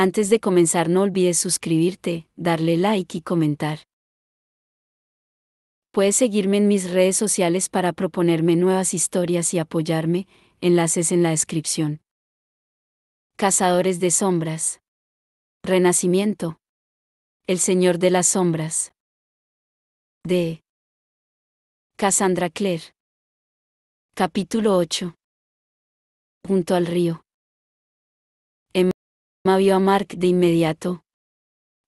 Antes de comenzar no olvides suscribirte, darle like y comentar. Puedes seguirme en mis redes sociales para proponerme nuevas historias y apoyarme, enlaces en la descripción. Cazadores de sombras. Renacimiento. El Señor de las Sombras. De Cassandra Clare. Capítulo 8. Junto al río. Emma vio a Mark de inmediato.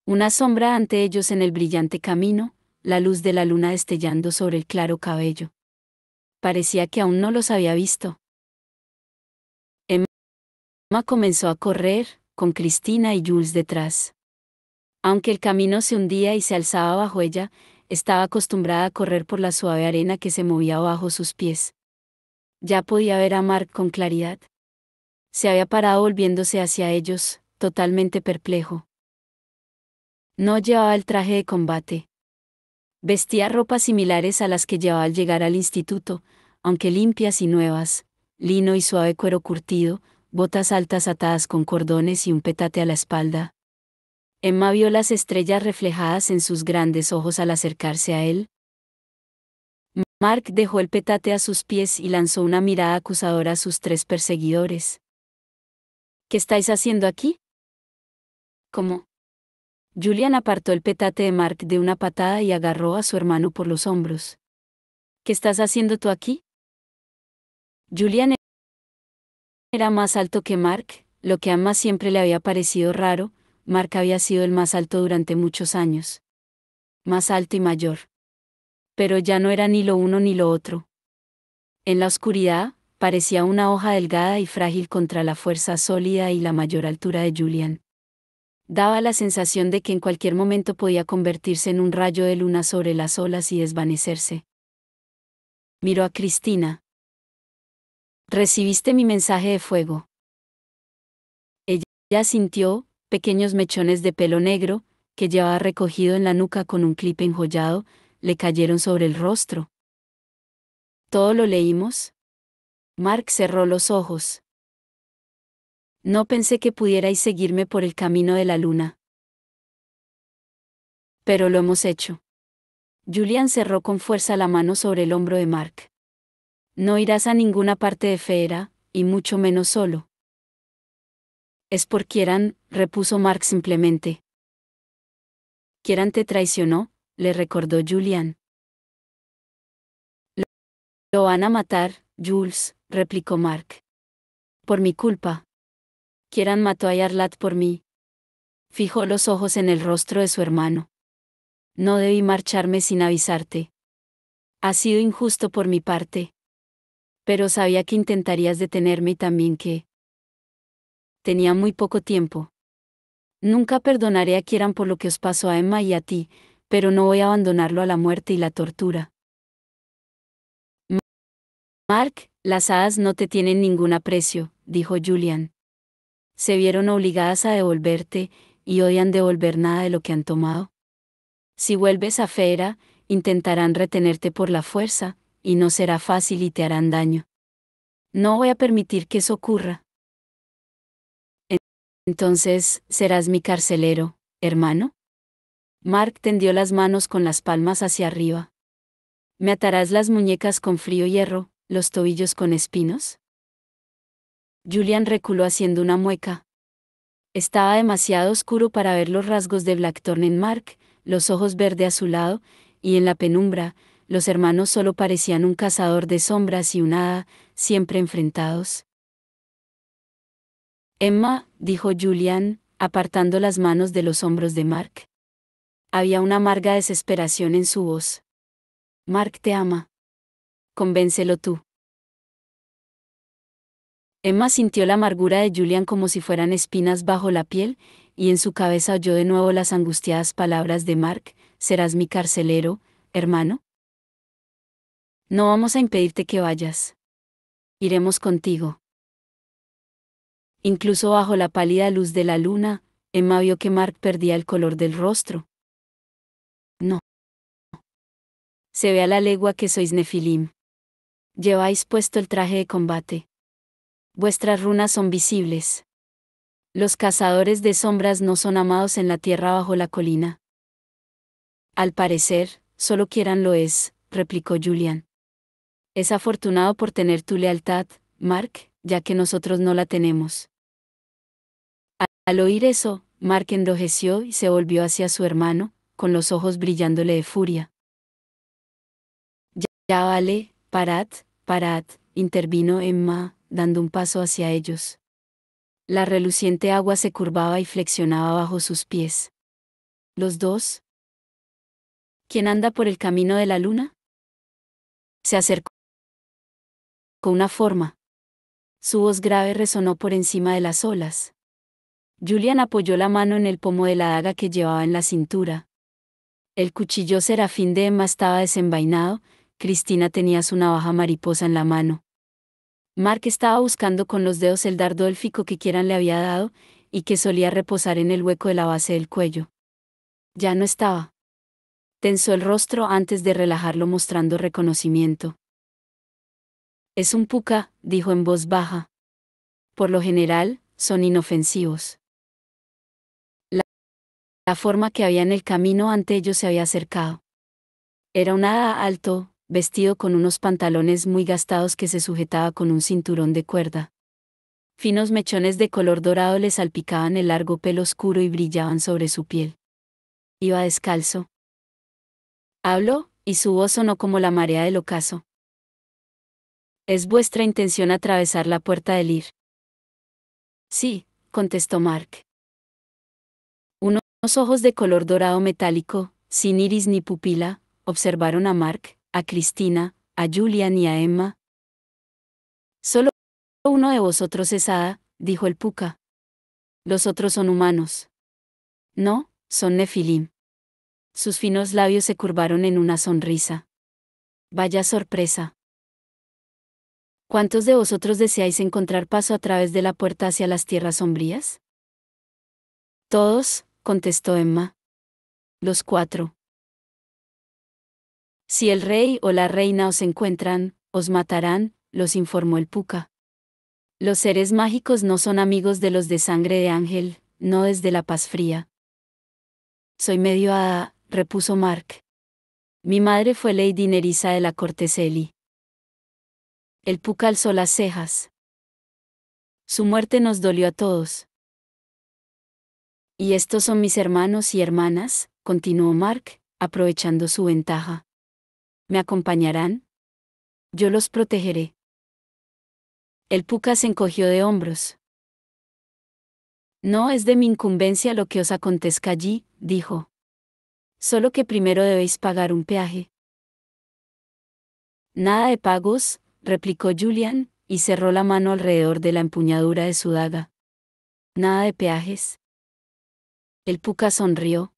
Una sombra ante ellos en el brillante camino, la luz de la luna destellando sobre el claro cabello. Parecía que aún no los había visto. Emma comenzó a correr, con Cristina y Jules detrás. Aunque el camino se hundía y se alzaba bajo ella, estaba acostumbrada a correr por la suave arena que se movía bajo sus pies. Ya podía ver a Mark con claridad. Se había parado volviéndose hacia ellos, totalmente perplejo. No llevaba el traje de combate. Vestía ropas similares a las que llevaba al llegar al instituto, aunque limpias y nuevas, lino y suave cuero curtido, botas altas atadas con cordones y un petate a la espalda. Emma vio las estrellas reflejadas en sus grandes ojos al acercarse a él. Mark dejó el petate a sus pies y lanzó una mirada acusadora a sus tres perseguidores. ¿Qué estáis haciendo aquí? ¿Cómo? Julian apartó el petate de Mark de una patada y agarró a su hermano por los hombros. ¿Qué estás haciendo tú aquí? Julian era más alto que Mark, lo que a Emma siempre le había parecido raro. Mark había sido el más alto durante muchos años. Más alto y mayor. Pero ya no era ni lo uno ni lo otro. En la oscuridad, parecía una hoja delgada y frágil contra la fuerza sólida y la mayor altura de Julian. Daba la sensación de que en cualquier momento podía convertirse en un rayo de luna sobre las olas y desvanecerse. Miró a Cristina. ¿Recibiste mi mensaje de fuego? Ella sintió, pequeños mechones de pelo negro, que llevaba recogido en la nuca con un clip enjollado, le cayeron sobre el rostro. ¿Todo lo leímos? Mark cerró los ojos. No pensé que pudierais seguirme por el camino de la luna. Pero lo hemos hecho. Julian cerró con fuerza la mano sobre el hombro de Mark. No irás a ninguna parte de Feera, y mucho menos solo. Es por Kieran, repuso Mark simplemente. Kieran te traicionó, le recordó Julian. Lo van a matar, Jules, replicó Mark. Por mi culpa. Kieran mató a Jarlath por mí. Fijó los ojos en el rostro de su hermano. No debí marcharme sin avisarte. Ha sido injusto por mi parte. Pero sabía que intentarías detenerme y también que... Tenía muy poco tiempo. Nunca perdonaré a Kieran por lo que os pasó a Emma y a ti, pero no voy a abandonarlo a la muerte y la tortura. Mark, las hadas no te tienen ningún aprecio, dijo Julian. Se vieron obligadas a devolverte, y odian devolver nada de lo que han tomado. Si vuelves a Feera, intentarán retenerte por la fuerza, y no será fácil y te harán daño. No voy a permitir que eso ocurra. Entonces, ¿serás mi carcelero, hermano? Mark tendió las manos con las palmas hacia arriba. ¿Me atarás las muñecas con frío hierro, los tobillos con espinos? Julian reculó haciendo una mueca. Estaba demasiado oscuro para ver los rasgos de Blackthorn en Mark, los ojos verde azulado, y en la penumbra, los hermanos solo parecían un cazador de sombras y una hada, siempre enfrentados. Emma, dijo Julian, apartando las manos de los hombros de Mark. Había una amarga desesperación en su voz. Mark te ama. Convéncelo tú. Emma sintió la amargura de Julian como si fueran espinas bajo la piel, y en su cabeza oyó de nuevo las angustiadas palabras de Mark: ¿serás mi carcelero, hermano? No vamos a impedirte que vayas. Iremos contigo. Incluso bajo la pálida luz de la luna, Emma vio que Mark perdía el color del rostro. No. Se ve a la legua que sois Nefilim. Lleváis puesto el traje de combate. Vuestras runas son visibles. Los cazadores de sombras no son amados en la tierra bajo la colina. Al parecer, solo Kieran lo es, replicó Julian. Es afortunado por tener tu lealtad, Mark, ya que nosotros no la tenemos. Al oír eso, Mark enrojeció y se volvió hacia su hermano, con los ojos brillándole de furia. Ya vale, parad, intervino Emma, dando un paso hacia ellos. La reluciente agua se curvaba y flexionaba bajo sus pies. ¿Los dos? ¿Quién anda por el camino de la luna? Se acercó con una forma. Su voz grave resonó por encima de las olas. Julian apoyó la mano en el pomo de la daga que llevaba en la cintura. El cuchillo serafín de Emma estaba desenvainado, Cristina tenía su navaja mariposa en la mano. Mark estaba buscando con los dedos el dardo élfico que Kieran le había dado, y que solía reposar en el hueco de la base del cuello. Ya no estaba. Tensó el rostro antes de relajarlo mostrando reconocimiento. Es un puka, dijo en voz baja. Por lo general, son inofensivos. La forma que había en el camino ante ellos se había acercado. Era un hada alto, vestido con unos pantalones muy gastados que se sujetaba con un cinturón de cuerda. Finos mechones de color dorado le salpicaban el largo pelo oscuro y brillaban sobre su piel. Iba descalzo. Habló, y su voz sonó como la marea del ocaso. ¿Es vuestra intención atravesar la puerta del Ir? Sí, contestó Mark. Unos ojos de color dorado metálico, sin iris ni pupila, observaron a Mark, a Cristina, a Julian y a Emma. Solo uno de vosotros es hada, dijo el puka. Los otros son humanos. No, son nefilim. Sus finos labios se curvaron en una sonrisa. Vaya sorpresa. ¿Cuántos de vosotros deseáis encontrar paso a través de la puerta hacia las tierras sombrías? Todos, contestó Emma. Los 4. Si el rey o la reina os encuentran, os matarán, los informó el puka. Los seres mágicos no son amigos de los de sangre de ángel, no desde la paz fría. Soy medio hada, repuso Mark. Mi madre fue Lady Nerissa de la corte Celi. El puka alzó las cejas. Su muerte nos dolió a todos. Y estos son mis hermanos y hermanas, continuó Mark, aprovechando su ventaja. ¿Me acompañarán? Yo los protegeré. El puka se encogió de hombros. No es de mi incumbencia lo que os acontezca allí, dijo. Solo que primero debéis pagar un peaje. Nada de pagos, replicó Julian, y cerró la mano alrededor de la empuñadura de su daga. Nada de peajes. El puka sonrió.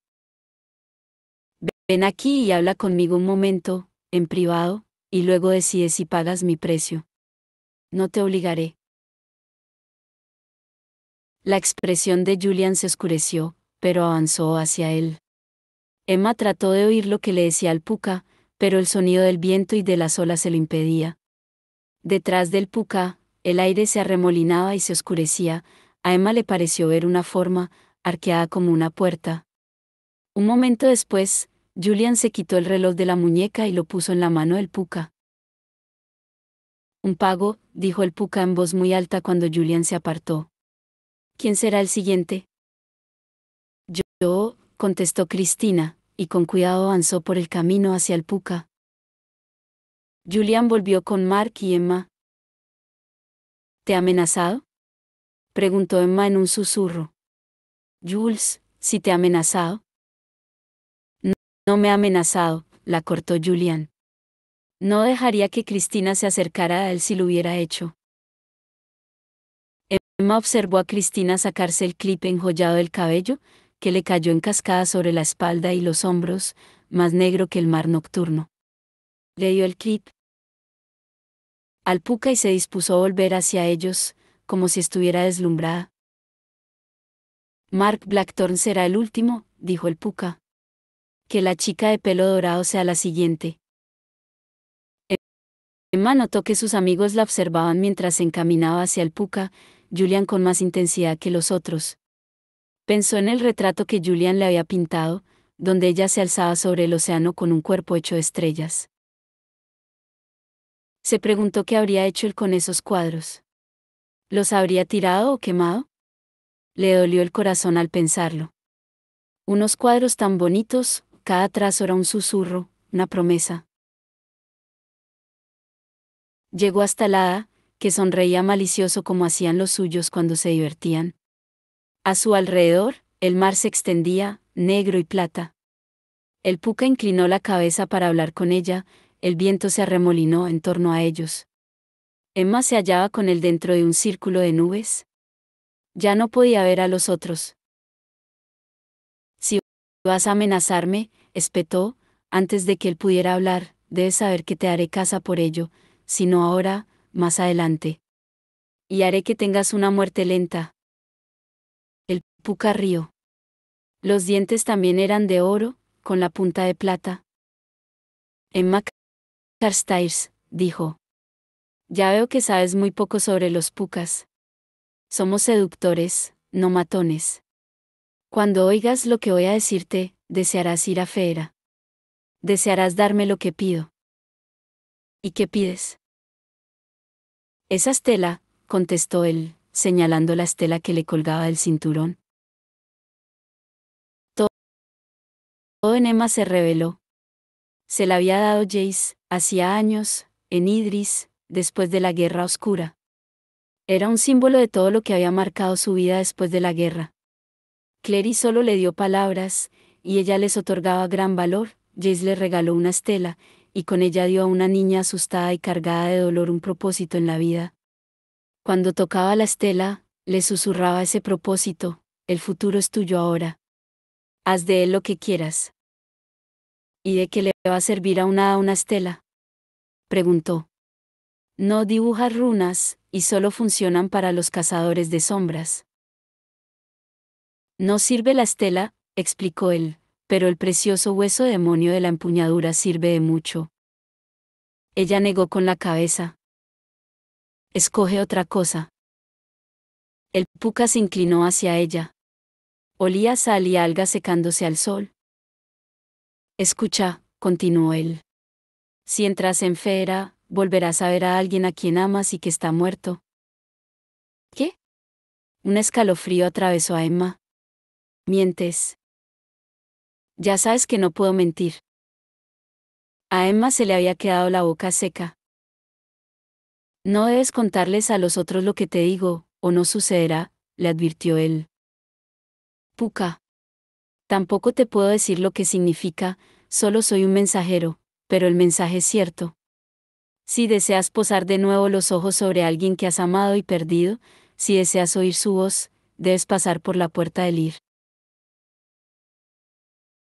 Ven aquí y habla conmigo un momento, en privado, y luego decides si pagas mi precio. No te obligaré. La expresión de Julian se oscureció, pero avanzó hacia él. Emma trató de oír lo que le decía al puka, pero el sonido del viento y de las olas se lo impedía. Detrás del puka, el aire se arremolinaba y se oscurecía. A Emma le pareció ver una forma, arqueada como una puerta. Un momento después, Julian se quitó el reloj de la muñeca y lo puso en la mano del puka. Un pago, dijo el puka en voz muy alta cuando Julian se apartó. ¿Quién será el siguiente? Yo, contestó Cristina, y con cuidado avanzó por el camino hacia el puka. Julian volvió con Mark y Emma. ¿Te ha amenazado? Preguntó Emma en un susurro. Jules, ¿si te ha amenazado? No, no me ha amenazado, la cortó Julian. No dejaría que Cristina se acercara a él si lo hubiera hecho. Emma observó a Cristina sacarse el clip enjollado del cabello, que le cayó en cascada sobre la espalda y los hombros, más negro que el mar nocturno. Le dio el clip al puka y se dispuso a volver hacia ellos, como si estuviera deslumbrada. Mark Blackthorn será el último, dijo el puka. Que la chica de pelo dorado sea la siguiente. Emma notó que sus amigos la observaban mientras se encaminaba hacia el puka, Julian con más intensidad que los otros. Pensó en el retrato que Julian le había pintado, donde ella se alzaba sobre el océano con un cuerpo hecho de estrellas. Se preguntó qué habría hecho él con esos cuadros. ¿Los habría tirado o quemado? Le dolió el corazón al pensarlo. Unos cuadros tan bonitos, cada trazo era un susurro, una promesa. Llegó hasta el hada, que sonreía malicioso como hacían los suyos cuando se divertían. A su alrededor, el mar se extendía, negro y plata. El puca inclinó la cabeza para hablar con ella, el viento se arremolinó en torno a ellos. Emma se hallaba con él dentro de un círculo de nubes. Ya no podía ver a los otros. Si vas a amenazarme, espetó, antes de que él pudiera hablar, debes saber que te haré caza por ello, si no ahora, más adelante. Y haré que tengas una muerte lenta. El puca rió. Los dientes también eran de oro, con la punta de plata. Emma Carstairs, dijo. Ya veo que sabes muy poco sobre los pucas. Somos seductores, no matones. Cuando oigas lo que voy a decirte, desearás ir a Feera. Desearás darme lo que pido. ¿Y qué pides? Esa estela, contestó él, señalando la estela que le colgaba del cinturón. Todo en Emma se reveló. Se la había dado Jace, hacía años, en Idris, después de la Guerra Oscura. Era un símbolo de todo lo que había marcado su vida después de la guerra. Clary solo le dio palabras, y ella les otorgaba gran valor. Jace le regaló una estela, y con ella dio a una niña asustada y cargada de dolor un propósito en la vida. Cuando tocaba la estela, le susurraba ese propósito: el futuro es tuyo ahora. Haz de él lo que quieras. ¿Y de qué le va a servir a una estela? Preguntó. No dibuja runas, y solo funcionan para los cazadores de sombras. No sirve la estela, explicó él, pero el precioso hueso demonio de la empuñadura sirve de mucho. Ella negó con la cabeza. Escoge otra cosa. El puca se inclinó hacia ella. Olía sal y algas secándose al sol. Escucha, continuó él. Si entras en Feera, volverás a ver a alguien a quien amas y que está muerto. ¿Qué? Un escalofrío atravesó a Emma. Mientes. Ya sabes que no puedo mentir. A Emma se le había quedado la boca seca. No debes contarles a los otros lo que te digo, o no sucederá, le advirtió él. Puca. Tampoco te puedo decir lo que significa, solo soy un mensajero, pero el mensaje es cierto. Si deseas posar de nuevo los ojos sobre alguien que has amado y perdido, si deseas oír su voz, debes pasar por la puerta del ir.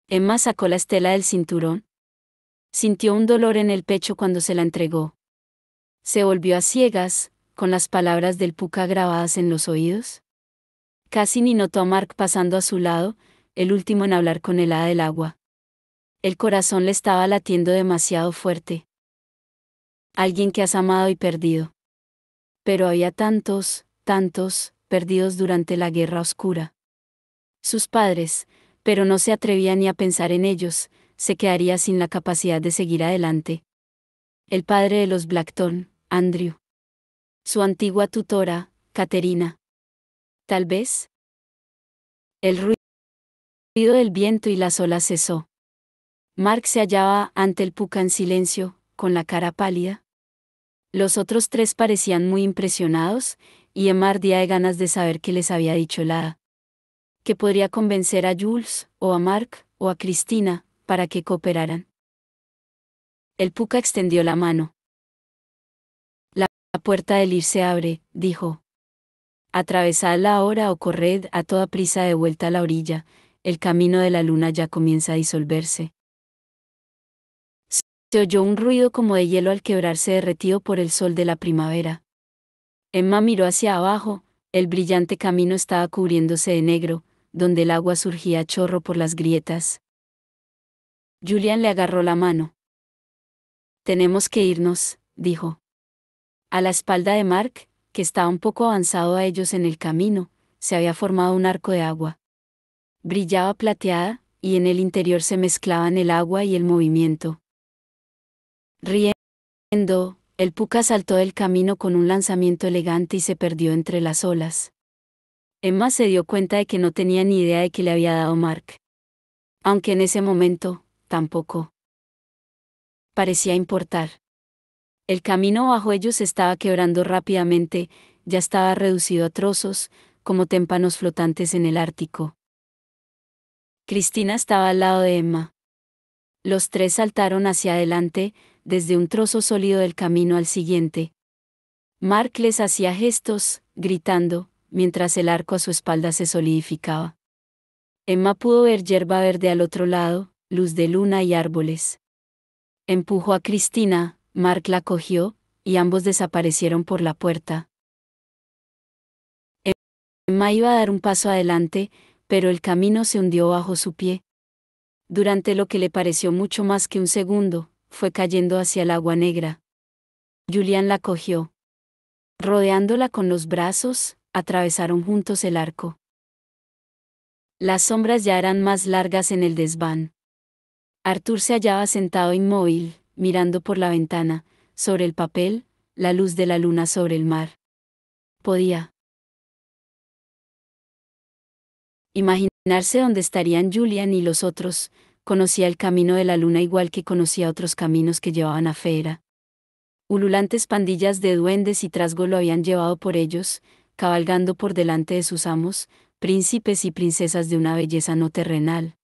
Emma sacó la estela del cinturón. Sintió un dolor en el pecho cuando se la entregó. Se volvió a ciegas, con las palabras del puca grabadas en los oídos. Casi ni notó a Mark pasando a su lado, el último en hablar con el hada del agua. El corazón le estaba latiendo demasiado fuerte. Alguien que has amado y perdido. Pero había tantos, perdidos durante la Guerra Oscura. Sus padres, pero no se atrevía ni a pensar en ellos, se quedaría sin la capacidad de seguir adelante. El padre de los Blackthorn, Andrew. Su antigua tutora, Caterina. Tal vez. El ruido del viento y las olas cesó. Mark se hallaba ante el puca en silencio, con la cara pálida. Los otros tres parecían muy impresionados, y Emma ardía de ganas de saber qué les había dicho el hada. Que podría convencer a Jules, o a Mark, o a Cristina, para que cooperaran. El puca extendió la mano. La puerta del ir se abre, dijo. Atravesadla ahora o corred a toda prisa de vuelta a la orilla, el camino de la luna ya comienza a disolverse. Se oyó un ruido como de hielo al quebrarse derretido por el sol de la primavera. Emma miró hacia abajo, el brillante camino estaba cubriéndose de negro, donde el agua surgía a chorro por las grietas. Julian le agarró la mano. Tenemos que irnos, dijo. A la espalda de Mark, que estaba un poco avanzado a ellos en el camino, se había formado un arco de agua. Brillaba plateada, y en el interior se mezclaban el agua y el movimiento. Riendo, el puca saltó del camino con un lanzamiento elegante y se perdió entre las olas. Emma se dio cuenta de que no tenía ni idea de qué le había dado Mark. Aunque en ese momento, tampoco parecía importar. El camino bajo ellos estaba quebrando rápidamente, ya estaba reducido a trozos, como témpanos flotantes en el Ártico. Cristina estaba al lado de Emma. Los tres saltaron hacia adelante, desde un trozo sólido del camino al siguiente. Mark les hacía gestos, gritando, mientras el arco a su espalda se solidificaba. Emma pudo ver hierba verde al otro lado, luz de luna y árboles. Empujó a Cristina, Mark la cogió, y ambos desaparecieron por la puerta. Emma iba a dar un paso adelante, pero el camino se hundió bajo su pie. Durante lo que le pareció mucho más que un segundo, fue cayendo hacia el agua negra. Julian la cogió. Rodeándola con los brazos, atravesaron juntos el arco. Las sombras ya eran más largas en el desván. Arthur se hallaba sentado inmóvil, mirando por la ventana, sobre el papel, la luz de la luna sobre el mar. Podía imaginarse dónde estarían Julian y los otros. Conocía el camino de la luna igual que conocía otros caminos que llevaban a Feyre. Ululantes pandillas de duendes y trasgos lo habían llevado por ellos, cabalgando por delante de sus amos, príncipes y princesas de una belleza no terrenal.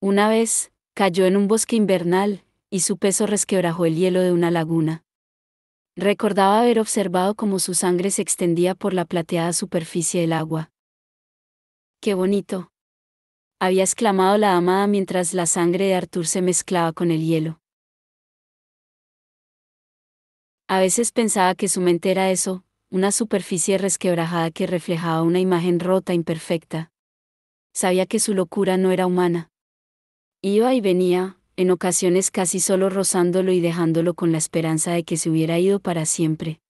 Una vez, cayó en un bosque invernal, y su peso resquebrajó el hielo de una laguna. Recordaba haber observado cómo su sangre se extendía por la plateada superficie del agua. ¡Qué bonito!, había exclamado la amada mientras la sangre de Arthur se mezclaba con el hielo. A veces pensaba que su mente era eso, una superficie resquebrajada que reflejaba una imagen rota e imperfecta. Sabía que su locura no era humana. Iba y venía, en ocasiones casi solo rozándolo y dejándolo con la esperanza de que se hubiera ido para siempre.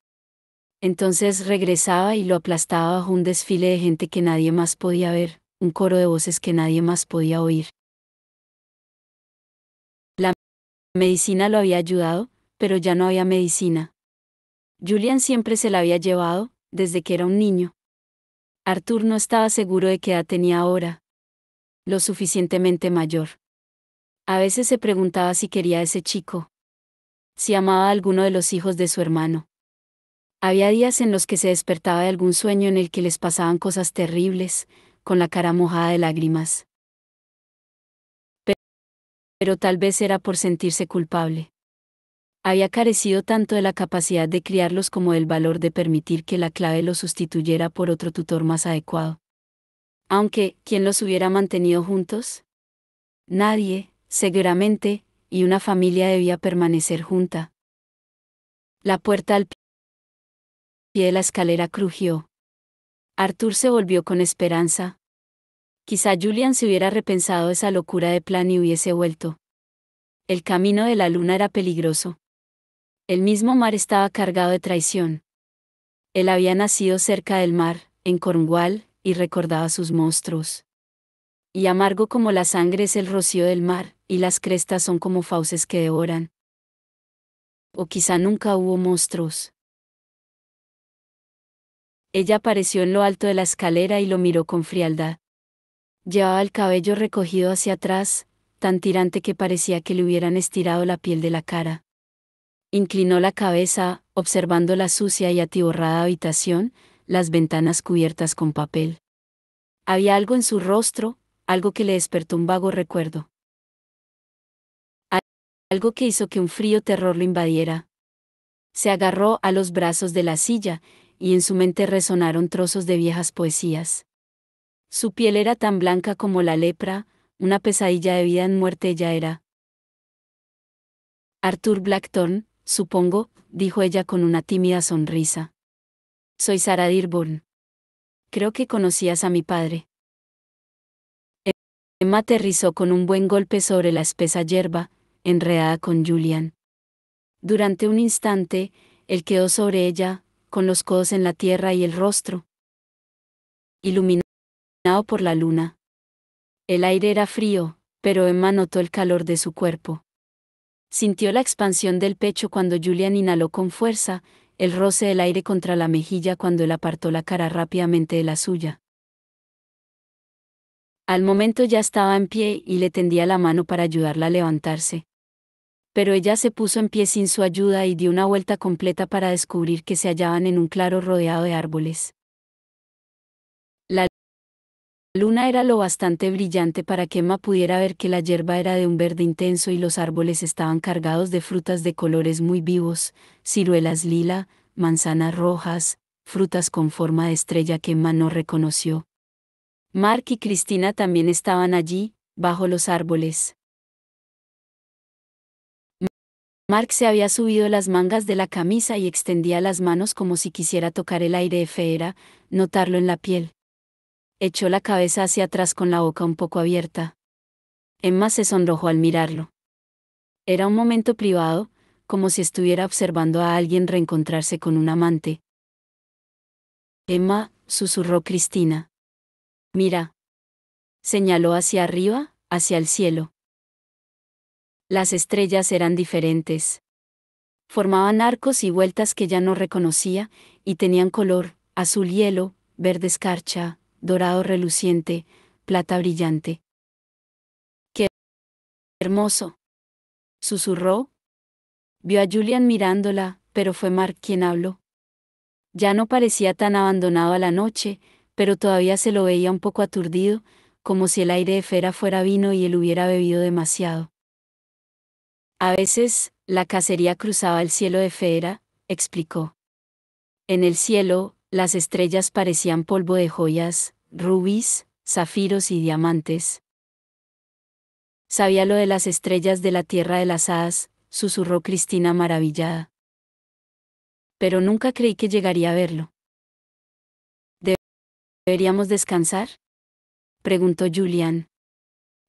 Entonces regresaba y lo aplastaba bajo un desfile de gente que nadie más podía ver, un coro de voces que nadie más podía oír. La medicina lo había ayudado, pero ya no había medicina. Julian siempre se la había llevado, desde que era un niño. Arthur no estaba seguro de qué edad tenía ahora. Lo suficientemente mayor. A veces se preguntaba si quería a ese chico. Si amaba a alguno de los hijos de su hermano. Había días en los que se despertaba de algún sueño en el que les pasaban cosas terribles, con la cara mojada de lágrimas. Pero tal vez era por sentirse culpable. Había carecido tanto de la capacidad de criarlos como del valor de permitir que la clave lo sustituyera por otro tutor más adecuado. Aunque, ¿quién los hubiera mantenido juntos? Nadie, seguramente, y una familia debía permanecer junta. La puerta al pie de la escalera crujió. Arthur se volvió con esperanza. Quizá Julian se hubiera repensado esa locura de plan y hubiese vuelto. El camino de la luna era peligroso. El mismo mar estaba cargado de traición. Él había nacido cerca del mar, en Cornwall, y recordaba sus monstruos. Y amargo como la sangre es el rocío del mar, y las crestas son como fauces que devoran. O quizá nunca hubo monstruos. Ella apareció en lo alto de la escalera y lo miró con frialdad. Llevaba el cabello recogido hacia atrás, tan tirante que parecía que le hubieran estirado la piel de la cara. Inclinó la cabeza, observando la sucia y atiborrada habitación, las ventanas cubiertas con papel. Había algo en su rostro, algo que le despertó un vago recuerdo. Algo que hizo que un frío terror lo invadiera. Se agarró a los brazos de la silla, y en su mente resonaron trozos de viejas poesías. Su piel era tan blanca como la lepra, una pesadilla de vida en muerte ella era. Arthur Blackthorne, supongo, dijo ella con una tímida sonrisa. Soy Sarah Dearborn. Creo que conocías a mi padre. Emma aterrizó con un buen golpe sobre la espesa hierba, enredada con Julian. Durante un instante, él quedó sobre ella, con los codos en la tierra y el rostro iluminado por la luna. El aire era frío, pero Emma notó el calor de su cuerpo. Sintió la expansión del pecho cuando Julian inhaló con fuerza, el roce del aire contra la mejilla cuando él apartó la cara rápidamente de la suya. Al momento ya estaba en pie y le tendía la mano para ayudarla a levantarse. Pero ella se puso en pie sin su ayuda y dio una vuelta completa para descubrir que se hallaban en un claro rodeado de árboles. La luna era lo bastante brillante para que Emma pudiera ver que la hierba era de un verde intenso y los árboles estaban cargados de frutas de colores muy vivos, ciruelas lila, manzanas rojas, frutas con forma de estrella que Emma no reconoció. Mark y Cristina también estaban allí, bajo los árboles. Mark se había subido las mangas de la camisa y extendía las manos como si quisiera tocar el aire de Feyre, notarlo en la piel. Echó la cabeza hacia atrás con la boca un poco abierta. Emma se sonrojó al mirarlo. Era un momento privado, como si estuviera observando a alguien reencontrarse con un amante. Emma, susurró Cristina. Mira. Señaló hacia arriba, hacia el cielo. Las estrellas eran diferentes. Formaban arcos y vueltas que ya no reconocía, y tenían color, azul hielo, verde escarcha, dorado reluciente, plata brillante. ¡Qué hermoso!, susurró. Vio a Julian mirándola, pero fue Mark quien habló. Ya no parecía tan abandonado a la noche, pero todavía se lo veía un poco aturdido, como si el aire de Feyre fuera vino y él hubiera bebido demasiado. A veces, la cacería cruzaba el cielo de Feyre, explicó. En el cielo, las estrellas parecían polvo de joyas, rubíes, zafiros y diamantes. Sabía lo de las estrellas de la tierra de las hadas, susurró Cristina maravillada. Pero nunca creí que llegaría a verlo. ¿Deberíamos descansar?, preguntó Julian.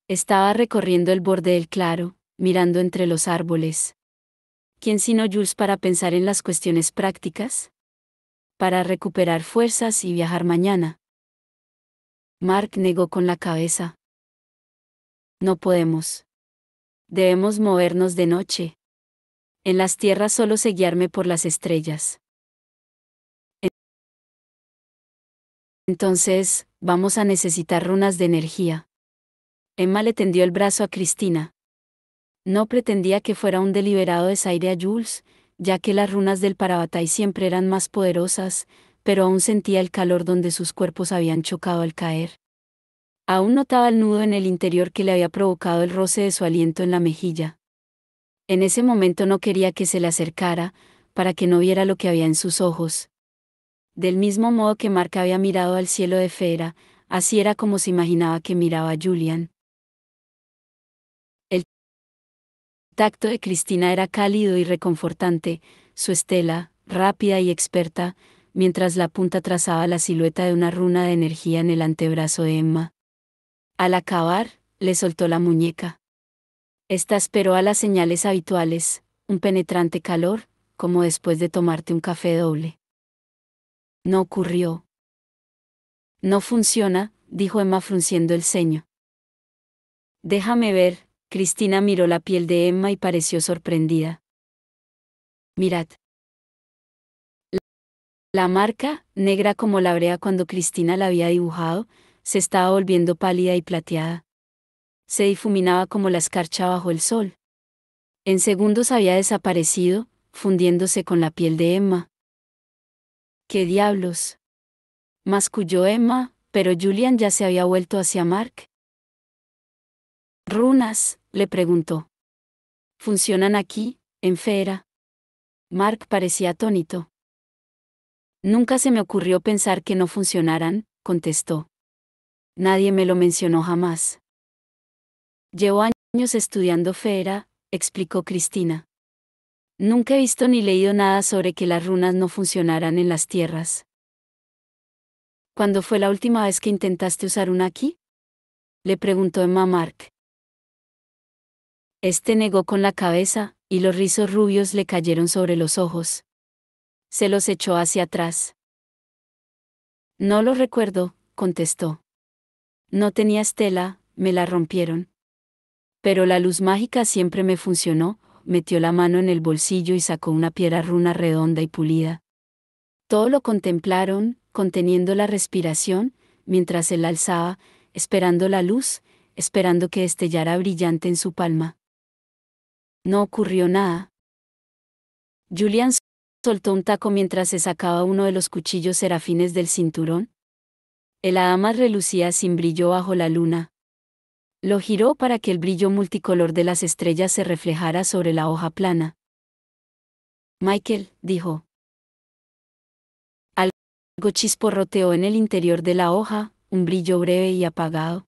Estaba recorriendo el borde del claro, mirando entre los árboles. ¿Quién sino Jules para pensar en las cuestiones prácticas? Para recuperar fuerzas y viajar mañana. Mark negó con la cabeza. No podemos. Debemos movernos de noche. En las tierras solo sé guiarme por las estrellas. Entonces, vamos a necesitar runas de energía. Emma le tendió el brazo a Cristina. No pretendía que fuera un deliberado desaire a Jules, ya que las runas del Parabatai siempre eran más poderosas, pero aún sentía el calor donde sus cuerpos habían chocado al caer. Aún notaba el nudo en el interior que le había provocado el roce de su aliento en la mejilla. En ese momento no quería que se le acercara, para que no viera lo que había en sus ojos. Del mismo modo que Mark había mirado al cielo de Feyre, así era como se imaginaba que miraba a Julian. El tacto de Cristina era cálido y reconfortante, su estela, rápida y experta, mientras la punta trazaba la silueta de una runa de energía en el antebrazo de Emma. Al acabar, le soltó la muñeca. Esta esperó a las señales habituales, un penetrante calor, como después de tomarte un café doble. No ocurrió. No funciona, dijo Emma frunciendo el ceño. Déjame ver. Cristina miró la piel de Emma y pareció sorprendida. Mirad. La marca, negra como la brea cuando Cristina la había dibujado, se estaba volviendo pálida y plateada. Se difuminaba como la escarcha bajo el sol. En segundos había desaparecido, fundiéndose con la piel de Emma. ¿Qué diablos?, masculló Emma, pero Julian ya se había vuelto hacia Mark. ¿Runas?, le preguntó. ¿Funcionan aquí, en Feyre? Mark parecía atónito. Nunca se me ocurrió pensar que no funcionaran, contestó. Nadie me lo mencionó jamás. Llevo años estudiando Feyre, explicó Cristina. Nunca he visto ni leído nada sobre que las runas no funcionaran en las tierras. ¿Cuándo fue la última vez que intentaste usar una aquí?, le preguntó Emma a Mark. Este negó con la cabeza, y los rizos rubios le cayeron sobre los ojos. Se los echó hacia atrás. No lo recuerdo, contestó. No tenía estela, me la rompieron. Pero la luz mágica siempre me funcionó, metió la mano en el bolsillo y sacó una piedra runa redonda y pulida. Todo lo contemplaron, conteniendo la respiración, mientras él la alzaba, esperando la luz, esperando que destellara brillante en su palma. No ocurrió nada. Julian soltó un taco mientras se sacaba uno de los cuchillos serafines del cinturón. El hada más relucía sin brillo bajo la luna. Lo giró para que el brillo multicolor de las estrellas se reflejara sobre la hoja plana. Michael, dijo. Algo chisporroteó en el interior de la hoja, un brillo breve y apagado.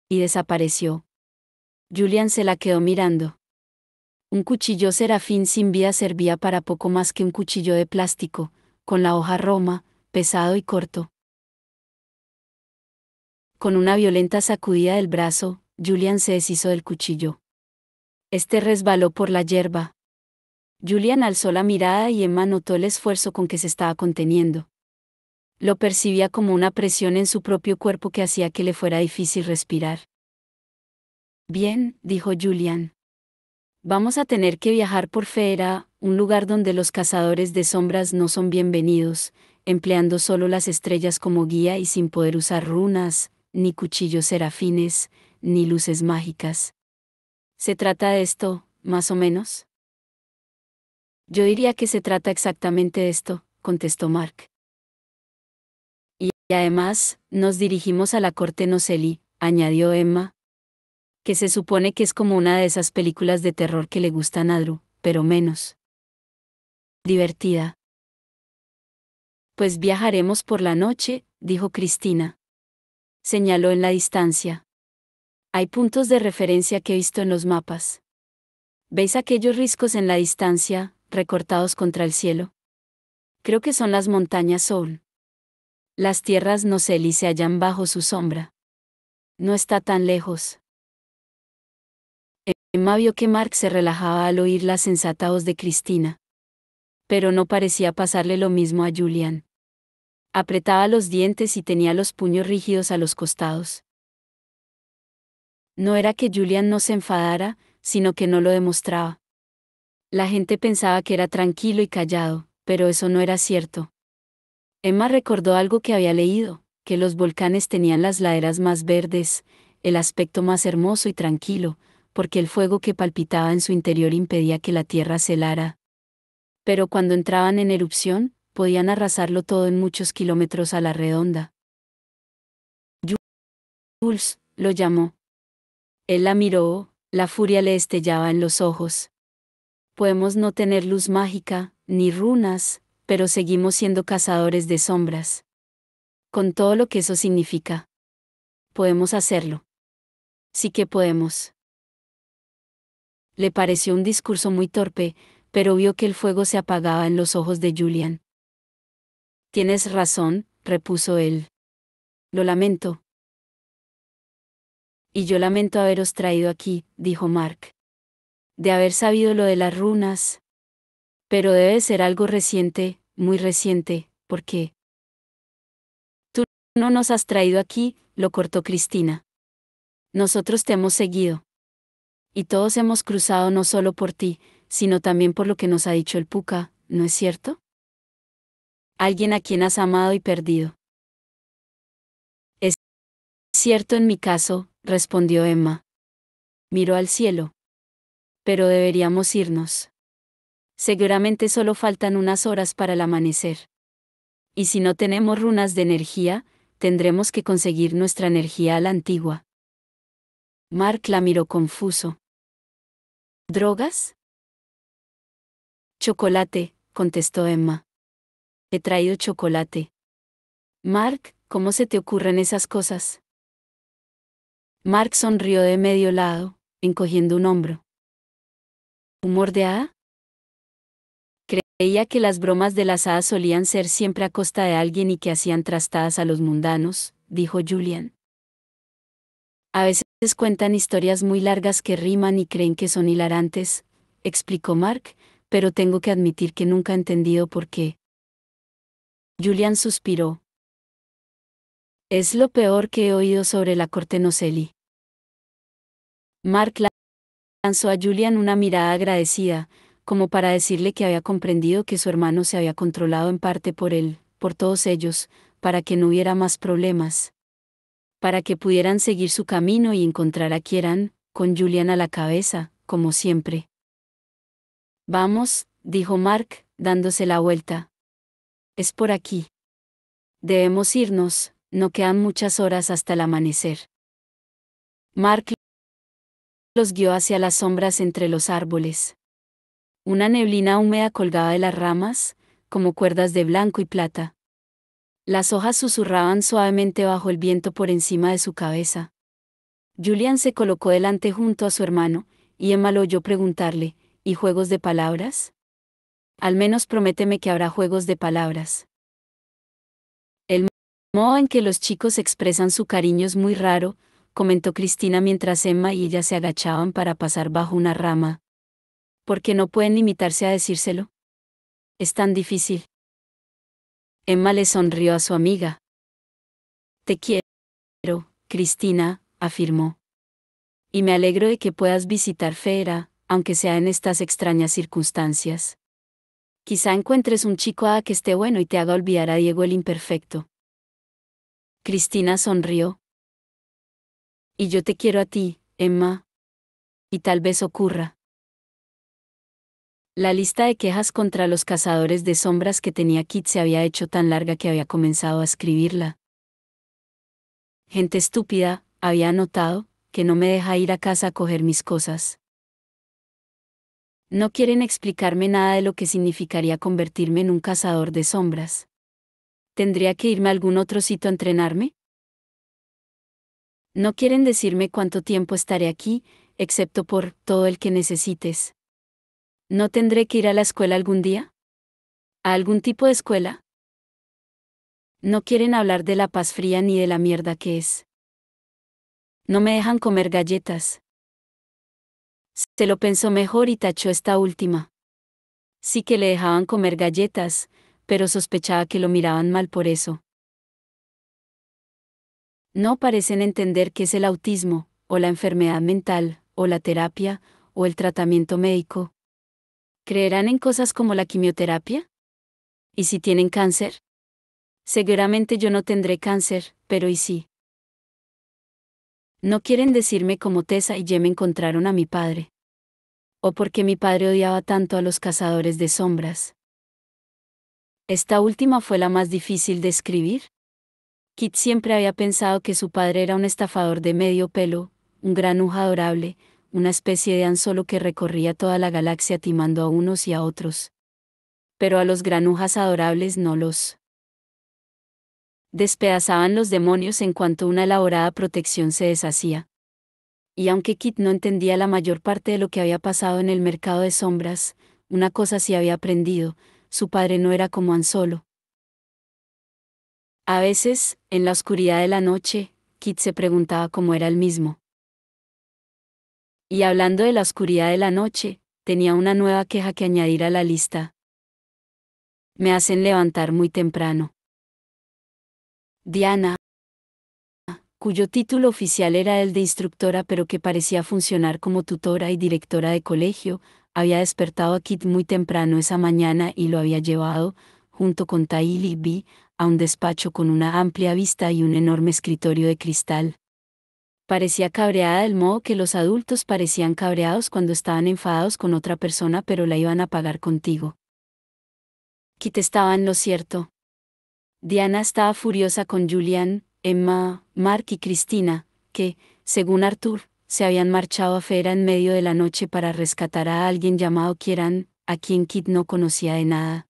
Y desapareció. Julian se la quedó mirando. Un cuchillo serafín sin vida servía para poco más que un cuchillo de plástico, con la hoja roma, pesado y corto. Con una violenta sacudida del brazo, Julian se deshizo del cuchillo. Este resbaló por la hierba. Julian alzó la mirada y Emma notó el esfuerzo con que se estaba conteniendo. Lo percibía como una presión en su propio cuerpo que hacía que le fuera difícil respirar. Bien, dijo Julian. Vamos a tener que viajar por Feyre, un lugar donde los cazadores de sombras no son bienvenidos, empleando solo las estrellas como guía y sin poder usar runas, ni cuchillos serafines, ni luces mágicas. ¿Se trata de esto, más o menos? Yo diría que se trata exactamente de esto, contestó Mark. Y además, nos dirigimos a la corte Noceli, añadió Emma, que se supone que es como una de esas películas de terror que le gustan a Drew, pero menos divertida. Pues viajaremos por la noche, dijo Cristina. Señaló en la distancia. Hay puntos de referencia que he visto en los mapas. ¿Veis aquellos riscos en la distancia, recortados contra el cielo? Creo que son las montañas Soul. Las tierras Noceli se hallan bajo su sombra. No está tan lejos. Emma vio que Mark se relajaba al oír la sensata voz de Cristina. Pero no parecía pasarle lo mismo a Julian. Apretaba los dientes y tenía los puños rígidos a los costados. No era que Julian no se enfadara, sino que no lo demostraba. La gente pensaba que era tranquilo y callado, pero eso no era cierto. Emma recordó algo que había leído, que los volcanes tenían las laderas más verdes, el aspecto más hermoso y tranquilo, porque el fuego que palpitaba en su interior impedía que la tierra se helara. Pero cuando entraban en erupción, podían arrasarlo todo en muchos kilómetros a la redonda. Jules, lo llamó. Él la miró, la furia le destellaba en los ojos. Podemos no tener luz mágica, ni runas, pero seguimos siendo cazadores de sombras. Con todo lo que eso significa. Podemos hacerlo. Sí que podemos. Le pareció un discurso muy torpe, pero vio que el fuego se apagaba en los ojos de Julian. Tienes razón, repuso él. Lo lamento. Y yo lamento haberos traído aquí, dijo Mark. De haber sabido lo de las runas. Pero debe ser algo reciente, muy reciente, ¿por qué? Tú no nos has traído aquí, lo cortó Cristina. Nosotros te hemos seguido. Y todos hemos cruzado no solo por ti, sino también por lo que nos ha dicho el Puka, ¿no es cierto? Alguien a quien has amado y perdido. Es cierto en mi caso, respondió Emma. Miró al cielo. Pero deberíamos irnos. Seguramente solo faltan unas horas para el amanecer. Y si no tenemos runas de energía, tendremos que conseguir nuestra energía a la antigua. Mark la miró confuso. ¿Drogas? Chocolate, contestó Emma. He traído chocolate. Mark, ¿cómo se te ocurren esas cosas? Mark sonrió de medio lado, encogiendo un hombro. ¿Humor de hada? Creía que las bromas de las hadas solían ser siempre a costa de alguien y que hacían trastadas a los mundanos, dijo Julian. A veces cuentan historias muy largas que riman y creen que son hilarantes, explicó Mark, pero tengo que admitir que nunca he entendido por qué. Julian suspiró. Es lo peor que he oído sobre la corte Nocelli. Mark lanzó a Julian una mirada agradecida, como para decirle que había comprendido que su hermano se había controlado en parte por él, por todos ellos, para que no hubiera más problemas. Para que pudieran seguir su camino y encontrar a Kieran, con Julian a la cabeza, como siempre. Vamos, dijo Mark, dándose la vuelta. Es por aquí. Debemos irnos, no quedan muchas horas hasta el amanecer. Mark los guió hacia las sombras entre los árboles. Una neblina húmeda colgaba de las ramas, como cuerdas de blanco y plata. Las hojas susurraban suavemente bajo el viento por encima de su cabeza. Julian se colocó delante junto a su hermano, y Emma lo oyó preguntarle, ¿y juegos de palabras? Al menos prométeme que habrá juegos de palabras. El modo en que los chicos expresan su cariño es muy raro, comentó Cristina mientras Emma y ella se agachaban para pasar bajo una rama. ¿Por qué no pueden limitarse a decírselo? Es tan difícil. Emma le sonrió a su amiga. Te quiero, Cristina, afirmó. Y me alegro de que puedas visitar Fera, aunque sea en estas extrañas circunstancias. Quizá encuentres un chico a que esté bueno y te haga olvidar a Diego el imperfecto. Cristina sonrió. Y yo te quiero a ti, Emma. Y tal vez ocurra. La lista de quejas contra los cazadores de sombras que tenía Kit se había hecho tan larga que había comenzado a escribirla. Gente estúpida, había notado, que no me deja ir a casa a coger mis cosas. No quieren explicarme nada de lo que significaría convertirme en un cazador de sombras. ¿Tendría que irme a algún otro sitio a entrenarme? No quieren decirme cuánto tiempo estaré aquí, excepto por todo el que necesites. ¿No tendré que ir a la escuela algún día? ¿A algún tipo de escuela? No quieren hablar de la paz fría ni de la mierda que es. No me dejan comer galletas. Se lo pensó mejor y tachó esta última. Sí que le dejaban comer galletas, pero sospechaba que lo miraban mal por eso. No parecen entender qué es el autismo, o la enfermedad mental, o la terapia, o el tratamiento médico. ¿Creerán en cosas como la quimioterapia? ¿Y si tienen cáncer? Seguramente yo no tendré cáncer, pero ¿y sí? No quieren decirme cómo Tessa y Jem encontraron a mi padre. O por qué mi padre odiaba tanto a los cazadores de sombras. Esta última fue la más difícil de escribir. Kit siempre había pensado que su padre era un estafador de medio pelo, un granuja adorable, una especie de anzuelo que recorría toda la galaxia timando a unos y a otros. Pero a los granujas adorables no los despedazaban los demonios en cuanto una elaborada protección se deshacía. Y aunque Kit no entendía la mayor parte de lo que había pasado en el mercado de sombras, una cosa sí había aprendido, su padre no era como Han Solo. A veces, en la oscuridad de la noche, Kit se preguntaba cómo era él mismo. Y hablando de la oscuridad de la noche, tenía una nueva queja que añadir a la lista. Me hacen levantar muy temprano. Diana, cuyo título oficial era el de instructora pero que parecía funcionar como tutora y directora de colegio, había despertado a Kit muy temprano esa mañana y lo había llevado, junto con Tail y Vi, a un despacho con una amplia vista y un enorme escritorio de cristal. Parecía cabreada del modo que los adultos parecían cabreados cuando estaban enfadados con otra persona pero la iban a pagar contigo. Kit estaba en lo cierto. Diana estaba furiosa con Julian, Emma, Mark y Cristina, que, según Arthur, se habían marchado a Fera en medio de la noche para rescatar a alguien llamado Kieran, a quien Kit no conocía de nada.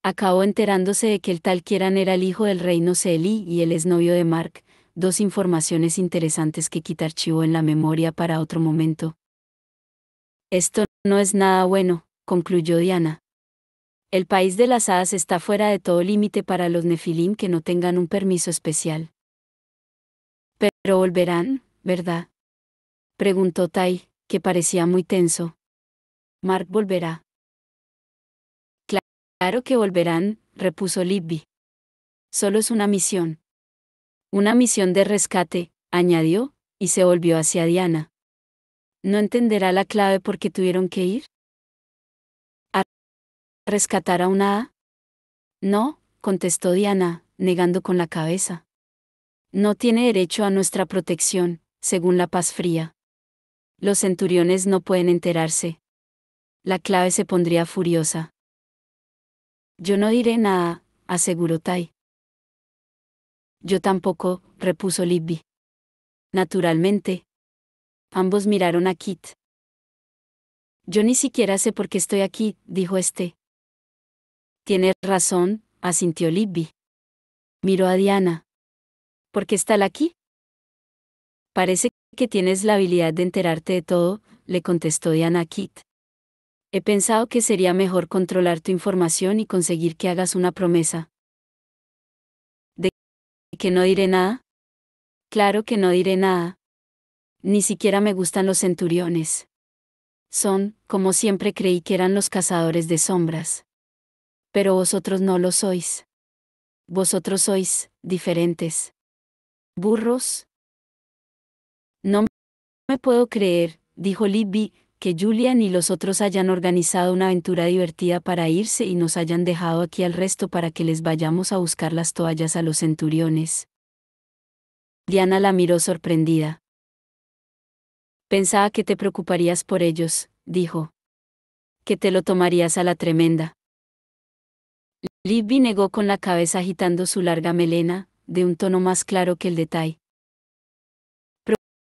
Acabó enterándose de que el tal Kieran era el hijo del rey Nocelli y el exnovio de Mark, dos informaciones interesantes que Kit archivó en la memoria para otro momento. Esto no es nada bueno, concluyó Diana. El país de las hadas está fuera de todo límite para los nefilim que no tengan un permiso especial. Pero volverán, ¿verdad? Preguntó Tai, que parecía muy tenso. Mark volverá. Claro que volverán, repuso Libby. Solo es una misión. Una misión de rescate, añadió, y se volvió hacia Diana. ¿No entenderá la clave por qué tuvieron que ir? ¿A rescatar a una hada? No, contestó Diana, negando con la cabeza. No tiene derecho a nuestra protección, según la paz fría. Los centuriones no pueden enterarse. La clave se pondría furiosa. Yo no diré nada, aseguró Tai. Yo tampoco, repuso Libby. Naturalmente. Ambos miraron a Kit. Yo ni siquiera sé por qué estoy aquí, dijo este. Tienes razón, asintió Libby. Miró a Diana. ¿Por qué está él aquí? Parece que tienes la habilidad de enterarte de todo, le contestó Diana a Kit. He pensado que sería mejor controlar tu información y conseguir que hagas una promesa. ¿De que no diré nada? Claro que no diré nada. Ni siquiera me gustan los centuriones. Son, como siempre creí que eran los cazadores de sombras. Pero vosotros no lo sois. Vosotros sois, diferentes. ¿Burros? No me puedo creer, dijo Libby, que Julian y los otros hayan organizado una aventura divertida para irse y nos hayan dejado aquí al resto para que les vayamos a buscar las toallas a los centuriones. Diana la miró sorprendida. Pensaba que te preocuparías por ellos, dijo. Que te lo tomarías a la tremenda. Libby negó con la cabeza agitando su larga melena, de un tono más claro que el de Tai.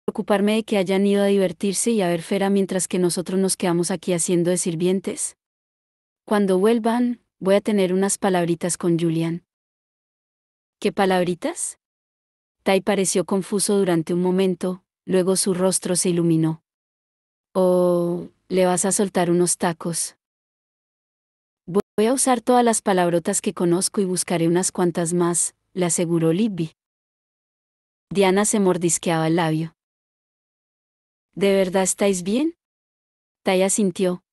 Preocuparme de que hayan ido a divertirse y a ver Fera mientras que nosotros nos quedamos aquí haciendo de sirvientes. Cuando vuelvan, voy a tener unas palabritas con Julian. ¿Qué palabritas? Tai pareció confuso durante un momento, luego su rostro se iluminó. Oh, le vas a soltar unos tacos. Voy a usar todas las palabrotas que conozco y buscaré unas cuantas más, le aseguró Libby. Diana se mordisqueaba el labio. ¿De verdad estáis bien? Tai asintió.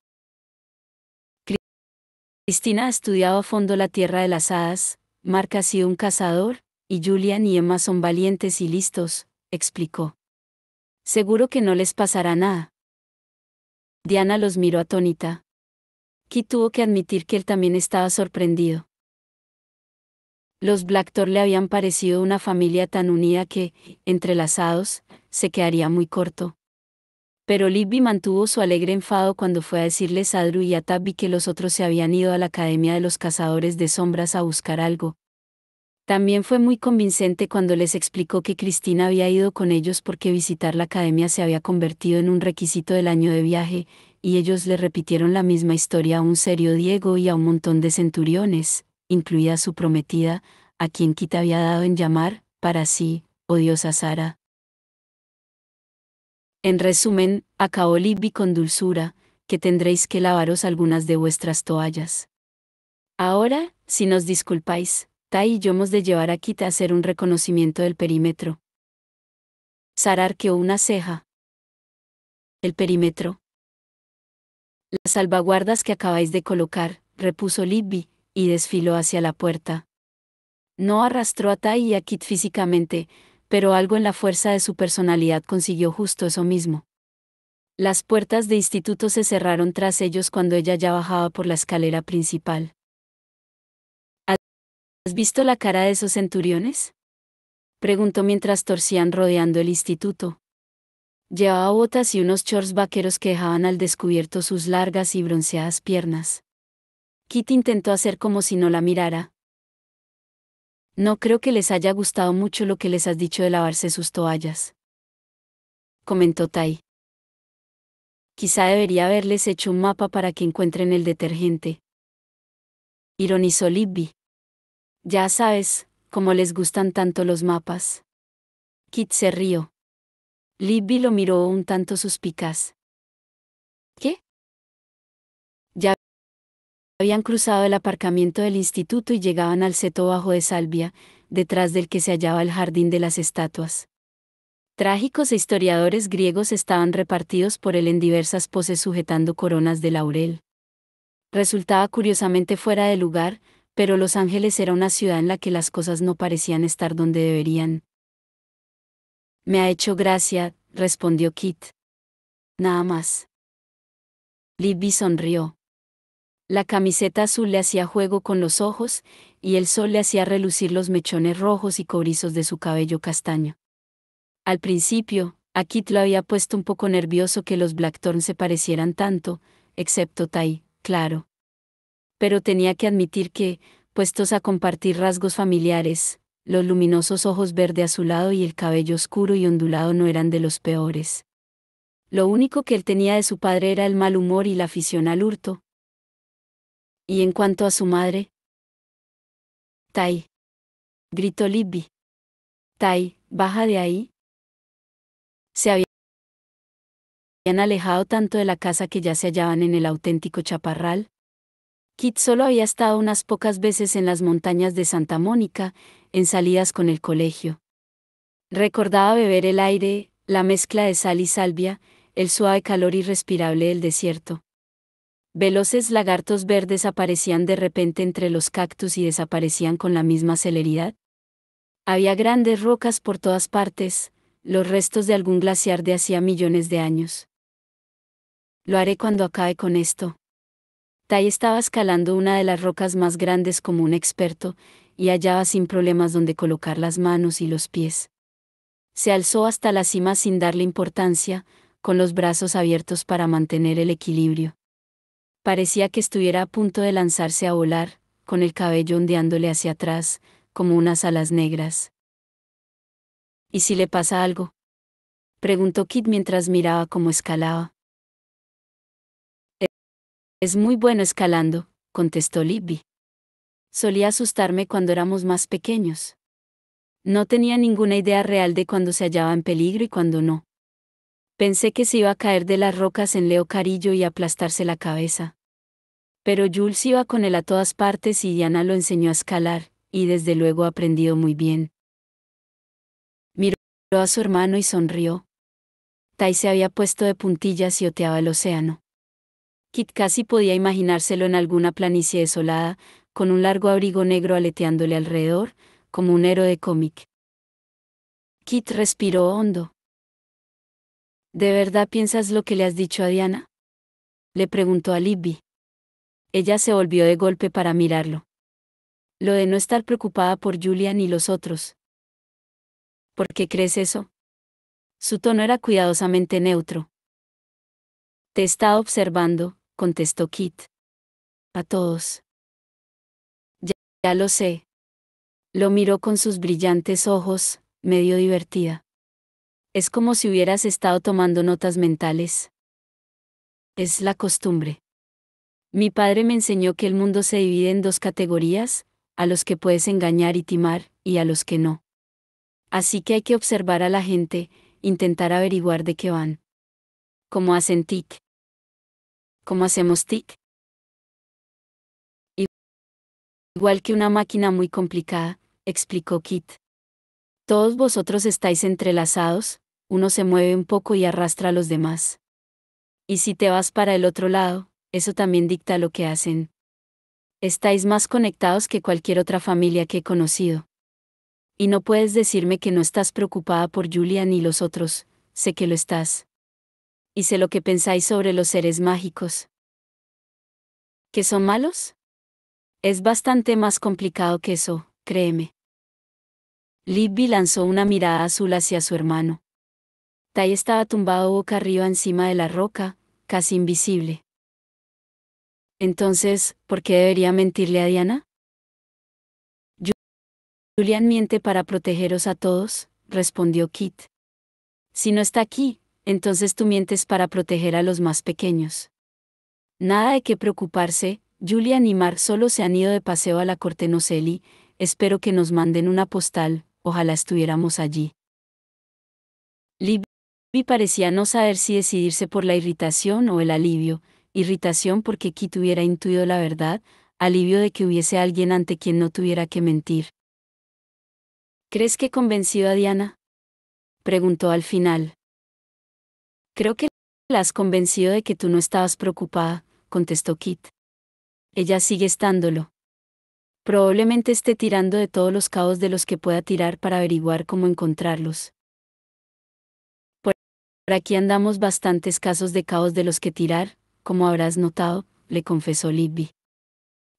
Cristina ha estudiado a fondo la tierra de las hadas, Mark ha sido un cazador, y Julian y Emma son valientes y listos, explicó. Seguro que no les pasará nada. Diana los miró atónita. Kit tuvo que admitir que él también estaba sorprendido. Los Blackthorn le habían parecido una familia tan unida que, entrelazados, se quedaría muy corto. Pero Libby mantuvo su alegre enfado cuando fue a decirles a Drew y a Tabby que los otros se habían ido a la Academia de los Cazadores de Sombras a buscar algo. También fue muy convincente cuando les explicó que Cristina había ido con ellos porque visitar la academia se había convertido en un requisito del año de viaje, y ellos le repitieron la misma historia a un serio Diego y a un montón de centuriones, incluida su prometida, a quien Kit había dado en llamar, para sí, odiosa Sara. En resumen, acabó Libby con dulzura, que tendréis que lavaros algunas de vuestras toallas. Ahora, si nos disculpáis, Tai y yo hemos de llevar a Kit a hacer un reconocimiento del perímetro. Sara arqueó una ceja. ¿El perímetro? Las salvaguardas que acabáis de colocar, repuso Libby, y desfiló hacia la puerta. No arrastró a Tai y a Kit físicamente, pero algo en la fuerza de su personalidad consiguió justo eso mismo. Las puertas de instituto se cerraron tras ellos cuando ella ya bajaba por la escalera principal. ¿Has visto la cara de esos centuriones? Preguntó mientras torcían rodeando el instituto. Llevaba botas y unos shorts vaqueros que dejaban al descubierto sus largas y bronceadas piernas. Kit intentó hacer como si no la mirara. No creo que les haya gustado mucho lo que les has dicho de lavarse sus toallas, comentó Tai. Quizá debería haberles hecho un mapa para que encuentren el detergente. Ironizó Libby. Ya sabes, cómo les gustan tanto los mapas. Kit se rió. Libby lo miró un tanto suspicaz. ¿Qué? Ya habían cruzado el aparcamiento del instituto y llegaban al seto bajo de salvia, detrás del que se hallaba el jardín de las estatuas. Trágicos e historiadores griegos estaban repartidos por él en diversas poses sujetando coronas de laurel. Resultaba curiosamente fuera de lugar, pero Los Ángeles era una ciudad en la que las cosas no parecían estar donde deberían. Me ha hecho gracia, respondió Kit. Nada más. Libby sonrió. La camiseta azul le hacía juego con los ojos, y el sol le hacía relucir los mechones rojos y cobrizos de su cabello castaño. Al principio, a Kit lo había puesto un poco nervioso que los Blackthorne se parecieran tanto, excepto Ty, claro. Pero tenía que admitir que, puestos a compartir rasgos familiares, los luminosos ojos verde azulado y el cabello oscuro y ondulado no eran de los peores. Lo único que él tenía de su padre era el mal humor y la afición al hurto. Y en cuanto a su madre, Ty, gritó Libby. Ty, baja de ahí. Se habían alejado tanto de la casa que ya se hallaban en el auténtico chaparral. Kit solo había estado unas pocas veces en las montañas de Santa Mónica, en salidas con el colegio. Recordaba beber el aire, la mezcla de sal y salvia, el suave calor irrespirable del desierto. Veloces lagartos verdes aparecían de repente entre los cactus y desaparecían con la misma celeridad. Había grandes rocas por todas partes, los restos de algún glaciar de hacía millones de años. Lo haré cuando acabe con esto. Tai estaba escalando una de las rocas más grandes como un experto, y hallaba sin problemas donde colocar las manos y los pies. Se alzó hasta la cima sin darle importancia, con los brazos abiertos para mantener el equilibrio. Parecía que estuviera a punto de lanzarse a volar, con el cabello ondeándole hacia atrás, como unas alas negras. ¿Y si le pasa algo?, preguntó Kit mientras miraba cómo escalaba. Es muy bueno escalando, contestó Libby. Solía asustarme cuando éramos más pequeños. No tenía ninguna idea real de cuándo se hallaba en peligro y cuándo no. Pensé que se iba a caer de las rocas en Leo Carillo y aplastarse la cabeza. Pero Jules iba con él a todas partes y Diana lo enseñó a escalar, y desde luego ha aprendido muy bien. Miró a su hermano y sonrió. Tai se había puesto de puntillas y oteaba el océano. Kit casi podía imaginárselo en alguna planicie desolada, con un largo abrigo negro aleteándole alrededor, como un héroe de cómic. Kit respiró hondo. ¿De verdad piensas lo que le has dicho a Diana?, le preguntó a Libby. Ella se volvió de golpe para mirarlo. Lo de no estar preocupada por Julian y los otros. ¿Por qué crees eso? Su tono era cuidadosamente neutro. Te he estado observando, contestó Kit. A todos. Ya lo sé. Lo miró con sus brillantes ojos, medio divertida. Es como si hubieras estado tomando notas mentales. Es la costumbre. Mi padre me enseñó que el mundo se divide en dos categorías, a los que puedes engañar y timar, y a los que no. Así que hay que observar a la gente, intentar averiguar de qué van. ¿Cómo hacen tic? ¿Cómo hacemos tic? Igual que una máquina muy complicada, explicó Kit. Todos vosotros estáis entrelazados, uno se mueve un poco y arrastra a los demás. Y si te vas para el otro lado, eso también dicta lo que hacen. Estáis más conectados que cualquier otra familia que he conocido. Y no puedes decirme que no estás preocupada por Julian y los otros, sé que lo estás. Y sé lo que pensáis sobre los seres mágicos. ¿Que son malos? Es bastante más complicado que eso, créeme. Libby lanzó una mirada azul hacia su hermano. Tai estaba tumbado boca arriba encima de la roca, casi invisible. Entonces, ¿por qué debería mentirle a Diana? Julian miente para protegeros a todos, respondió Kit. Si no está aquí, entonces tú mientes para proteger a los más pequeños. Nada de qué preocuparse, Julian y Mark solo se han ido de paseo a la corte Nocelli, espero que nos manden una postal, ojalá estuviéramos allí. Libby parecía no saber si decidirse por la irritación o el alivio, irritación porque Kit hubiera intuido la verdad, alivio de que hubiese alguien ante quien no tuviera que mentir. ¿Crees que he convencido a Diana?, preguntó al final. Creo que la has convencido de que tú no estabas preocupada, contestó Kit. Ella sigue estándolo. Probablemente esté tirando de todos los cabos de los que pueda tirar para averiguar cómo encontrarlos. Por aquí andamos bastantes casos de cabos de los que tirar, como habrás notado, le confesó Libby.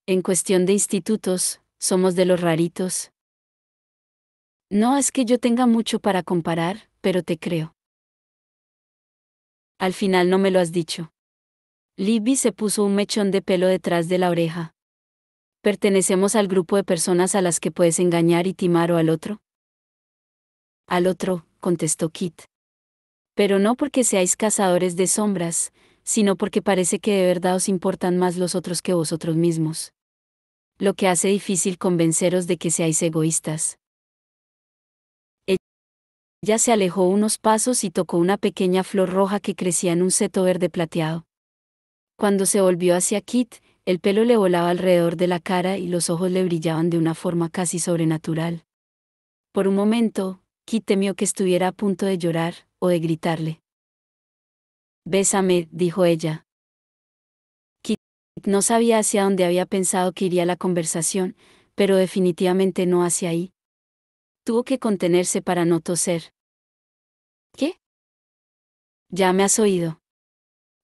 En cuestión de institutos, somos de los raritos. No es que yo tenga mucho para comparar, pero te creo. Al final no me lo has dicho. Libby se puso un mechón de pelo detrás de la oreja. ¿Pertenecemos al grupo de personas a las que puedes engañar y timar o al otro? Al otro, contestó Kit. Pero no porque seáis cazadores de sombras, sino porque parece que de verdad os importan más los otros que vosotros mismos. Lo que hace difícil convenceros de que seáis egoístas. Ella se alejó unos pasos y tocó una pequeña flor roja que crecía en un seto verde plateado. Cuando se volvió hacia Kit, el pelo le volaba alrededor de la cara y los ojos le brillaban de una forma casi sobrenatural. Por un momento, Kit temió que estuviera a punto de llorar, o de gritarle. «Bésame», dijo ella. Kit no sabía hacia dónde había pensado que iría la conversación, pero definitivamente no hacia ahí. Tuvo que contenerse para no toser. «¿Qué?» «Ya me has oído».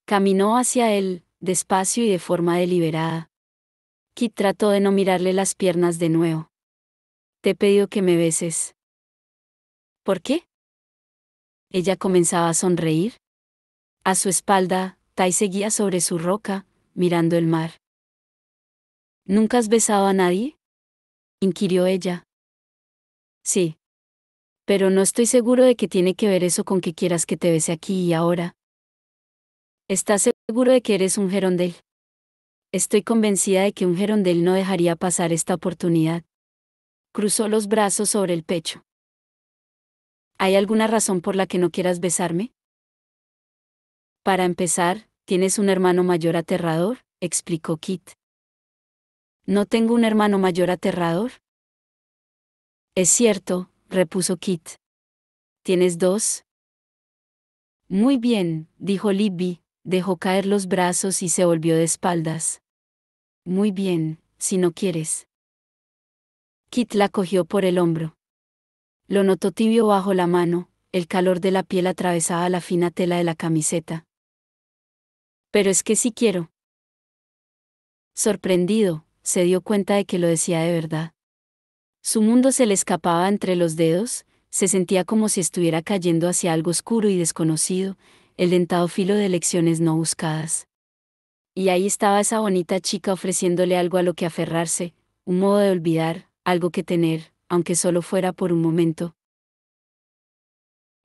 Caminó hacia él, despacio y de forma deliberada. Kit trató de no mirarle las piernas de nuevo. «Te he pedido que me beses». «¿Por qué?» Ella comenzaba a sonreír. A su espalda, Tai seguía sobre su roca, mirando el mar. ¿Nunca has besado a nadie?, inquirió ella. Sí. Pero no estoy seguro de que tiene que ver eso con que quieras que te bese aquí y ahora. ¿Estás seguro de que eres un gerondel? Estoy convencida de que un gerondel no dejaría pasar esta oportunidad. Cruzó los brazos sobre el pecho. ¿Hay alguna razón por la que no quieras besarme? Para empezar, tienes un hermano mayor aterrador, explicó Kit. ¿No tengo un hermano mayor aterrador? Es cierto, repuso Kit. ¿Tienes dos? Muy bien, dijo Libby, dejó caer los brazos y se volvió de espaldas. Muy bien, si no quieres. Kit la cogió por el hombro. Lo notó tibio bajo la mano, el calor de la piel atravesaba la fina tela de la camiseta. Pero es que sí quiero. Sorprendido, se dio cuenta de que lo decía de verdad. Su mundo se le escapaba entre los dedos, se sentía como si estuviera cayendo hacia algo oscuro y desconocido, el dentado filo de lecciones no buscadas. Y ahí estaba esa bonita chica ofreciéndole algo a lo que aferrarse, un modo de olvidar, algo que tener, aunque solo fuera por un momento.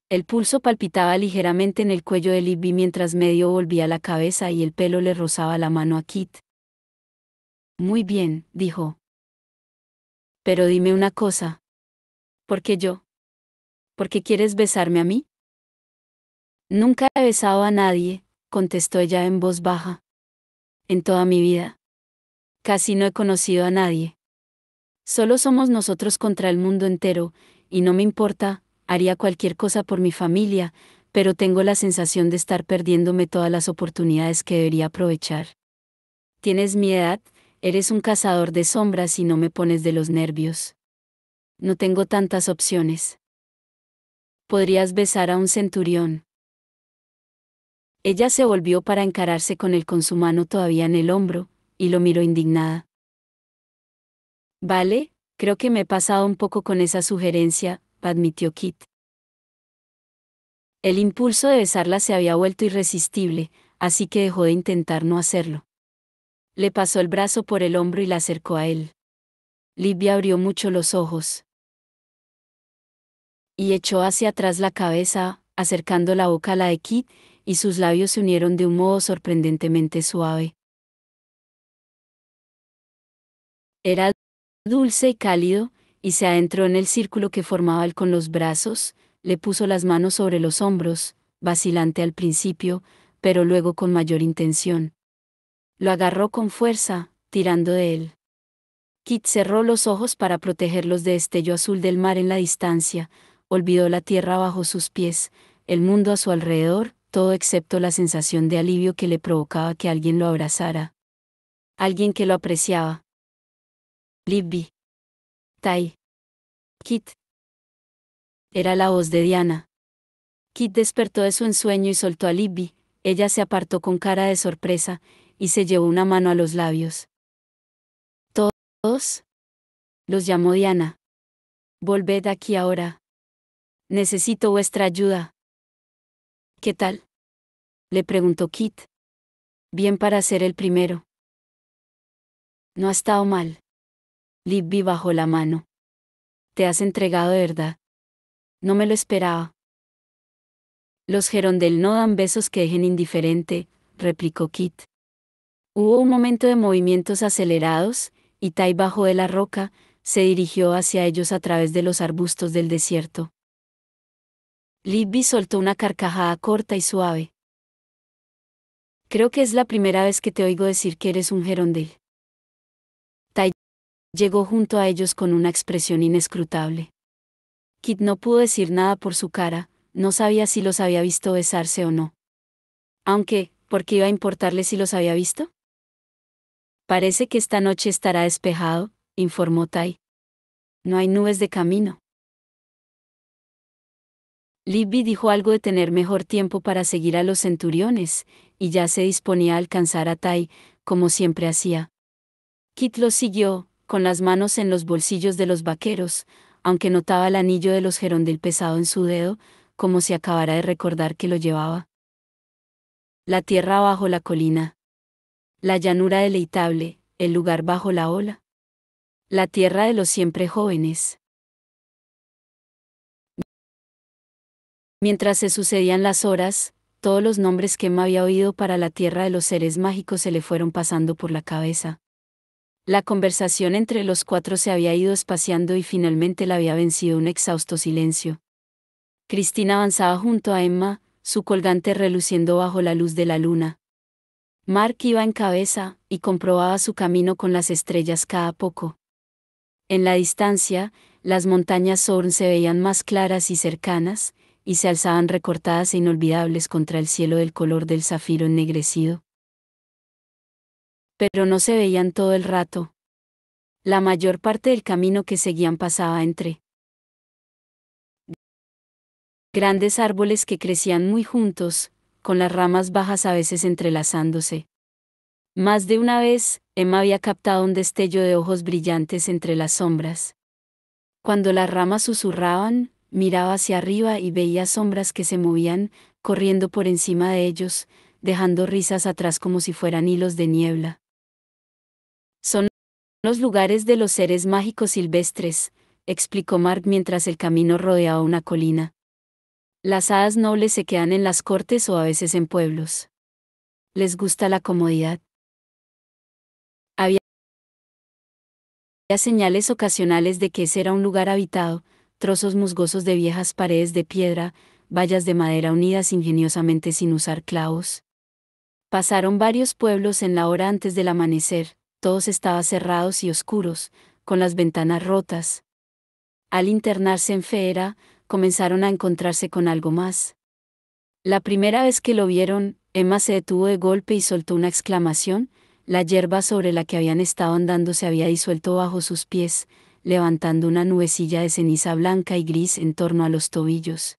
El pulso palpitaba ligeramente en el cuello de Libby mientras medio volvía la cabeza y el pelo le rozaba la mano a Kit. Muy bien, dijo. Pero dime una cosa. ¿Por qué yo? ¿Por qué quieres besarme a mí? Nunca he besado a nadie, contestó ella en voz baja. En toda mi vida. Casi no he conocido a nadie. Solo somos nosotros contra el mundo entero, y no me importa, haría cualquier cosa por mi familia, pero tengo la sensación de estar perdiéndome todas las oportunidades que debería aprovechar. Tienes mi edad, eres un cazador de sombras y no me pones de los nervios. No tengo tantas opciones. Podrías besar a un centurión. Ella se volvió para encararse con él con su mano todavía en el hombro, y lo miró indignada. Vale, creo que me he pasado un poco con esa sugerencia, admitió Kit. El impulso de besarla se había vuelto irresistible, así que dejó de intentar no hacerlo. Le pasó el brazo por el hombro y la acercó a él. Libby abrió mucho los ojos. Y echó hacia atrás la cabeza, acercando la boca a la de Kit, y sus labios se unieron de un modo sorprendentemente suave. Era dulce y cálido, y se adentró en el círculo que formaba él con los brazos, le puso las manos sobre los hombros, vacilante al principio, pero luego con mayor intención. Lo agarró con fuerza, tirando de él. Kit cerró los ojos para protegerlos de destello azul del mar en la distancia, olvidó la tierra bajo sus pies, el mundo a su alrededor, todo excepto la sensación de alivio que le provocaba que alguien lo abrazara. alguien que lo apreciaba. Libby. Tai. Kit. Era la voz de Diana. Kit despertó de su ensueño y soltó a Libby. Ella se apartó con cara de sorpresa, y se llevó una mano a los labios. ¿Todos? Los llamó Diana. Volved aquí ahora. Necesito vuestra ayuda. ¿Qué tal? Le preguntó Kit. Bien para ser el primero. No ha estado mal. Libby bajó la mano. Te has entregado de verdad. No me lo esperaba. Los gerondel no dan besos que dejen indiferente, replicó Kit. Hubo un momento de movimientos acelerados, y Tai bajó de la roca, se dirigió hacia ellos a través de los arbustos del desierto. Libby soltó una carcajada corta y suave. Creo que es la primera vez que te oigo decir que eres un gerondel. Tai llegó junto a ellos con una expresión inescrutable. Kit no pudo decir nada por su cara, no sabía si los había visto besarse o no. Aunque, ¿por qué iba a importarle si los había visto? Parece que esta noche estará despejado, informó Tai. No hay nubes de camino. Libby dijo algo de tener mejor tiempo para seguir a los centuriones, y ya se disponía a alcanzar a Tai, como siempre hacía. Kit los siguió, con las manos en los bolsillos de los vaqueros, aunque notaba el anillo de los gerondel pesado en su dedo, como si acabara de recordar que lo llevaba. La tierra bajo la colina. La llanura deleitable, el lugar bajo la ola. La tierra de los siempre jóvenes. Mientras se sucedían las horas, todos los nombres que Emma había oído para la tierra de los seres mágicos se le fueron pasando por la cabeza. La conversación entre los cuatro se había ido espaciando y finalmente la había vencido un exhausto silencio. Cristina avanzaba junto a Emma, su colgante reluciendo bajo la luz de la luna. Mark iba en cabeza, y comprobaba su camino con las estrellas cada poco. En la distancia, las montañas Sorn se veían más claras y cercanas, y se alzaban recortadas e inolvidables contra el cielo del color del zafiro ennegrecido. Pero no se veían todo el rato. La mayor parte del camino que seguían pasaba entre grandes árboles que crecían muy juntos, con las ramas bajas a veces entrelazándose. Más de una vez, Emma había captado un destello de ojos brillantes entre las sombras. Cuando las ramas susurraban, miraba hacia arriba y veía sombras que se movían, corriendo por encima de ellos, dejando risas atrás como si fueran hilos de niebla. Son los lugares de los seres mágicos silvestres, explicó Mark mientras el camino rodeaba una colina. Las hadas nobles se quedan en las cortes o a veces en pueblos. Les gusta la comodidad. Había señales ocasionales de que ese era un lugar habitado, trozos musgosos de viejas paredes de piedra, vallas de madera unidas ingeniosamente sin usar clavos. Pasaron varios pueblos en la hora antes del amanecer, todos estaban cerrados y oscuros, con las ventanas rotas. Al internarse en Feera, comenzaron a encontrarse con algo más. La primera vez que lo vieron, Emma se detuvo de golpe y soltó una exclamación. La hierba sobre la que habían estado andando se había disuelto bajo sus pies, levantando una nubecilla de ceniza blanca y gris en torno a los tobillos.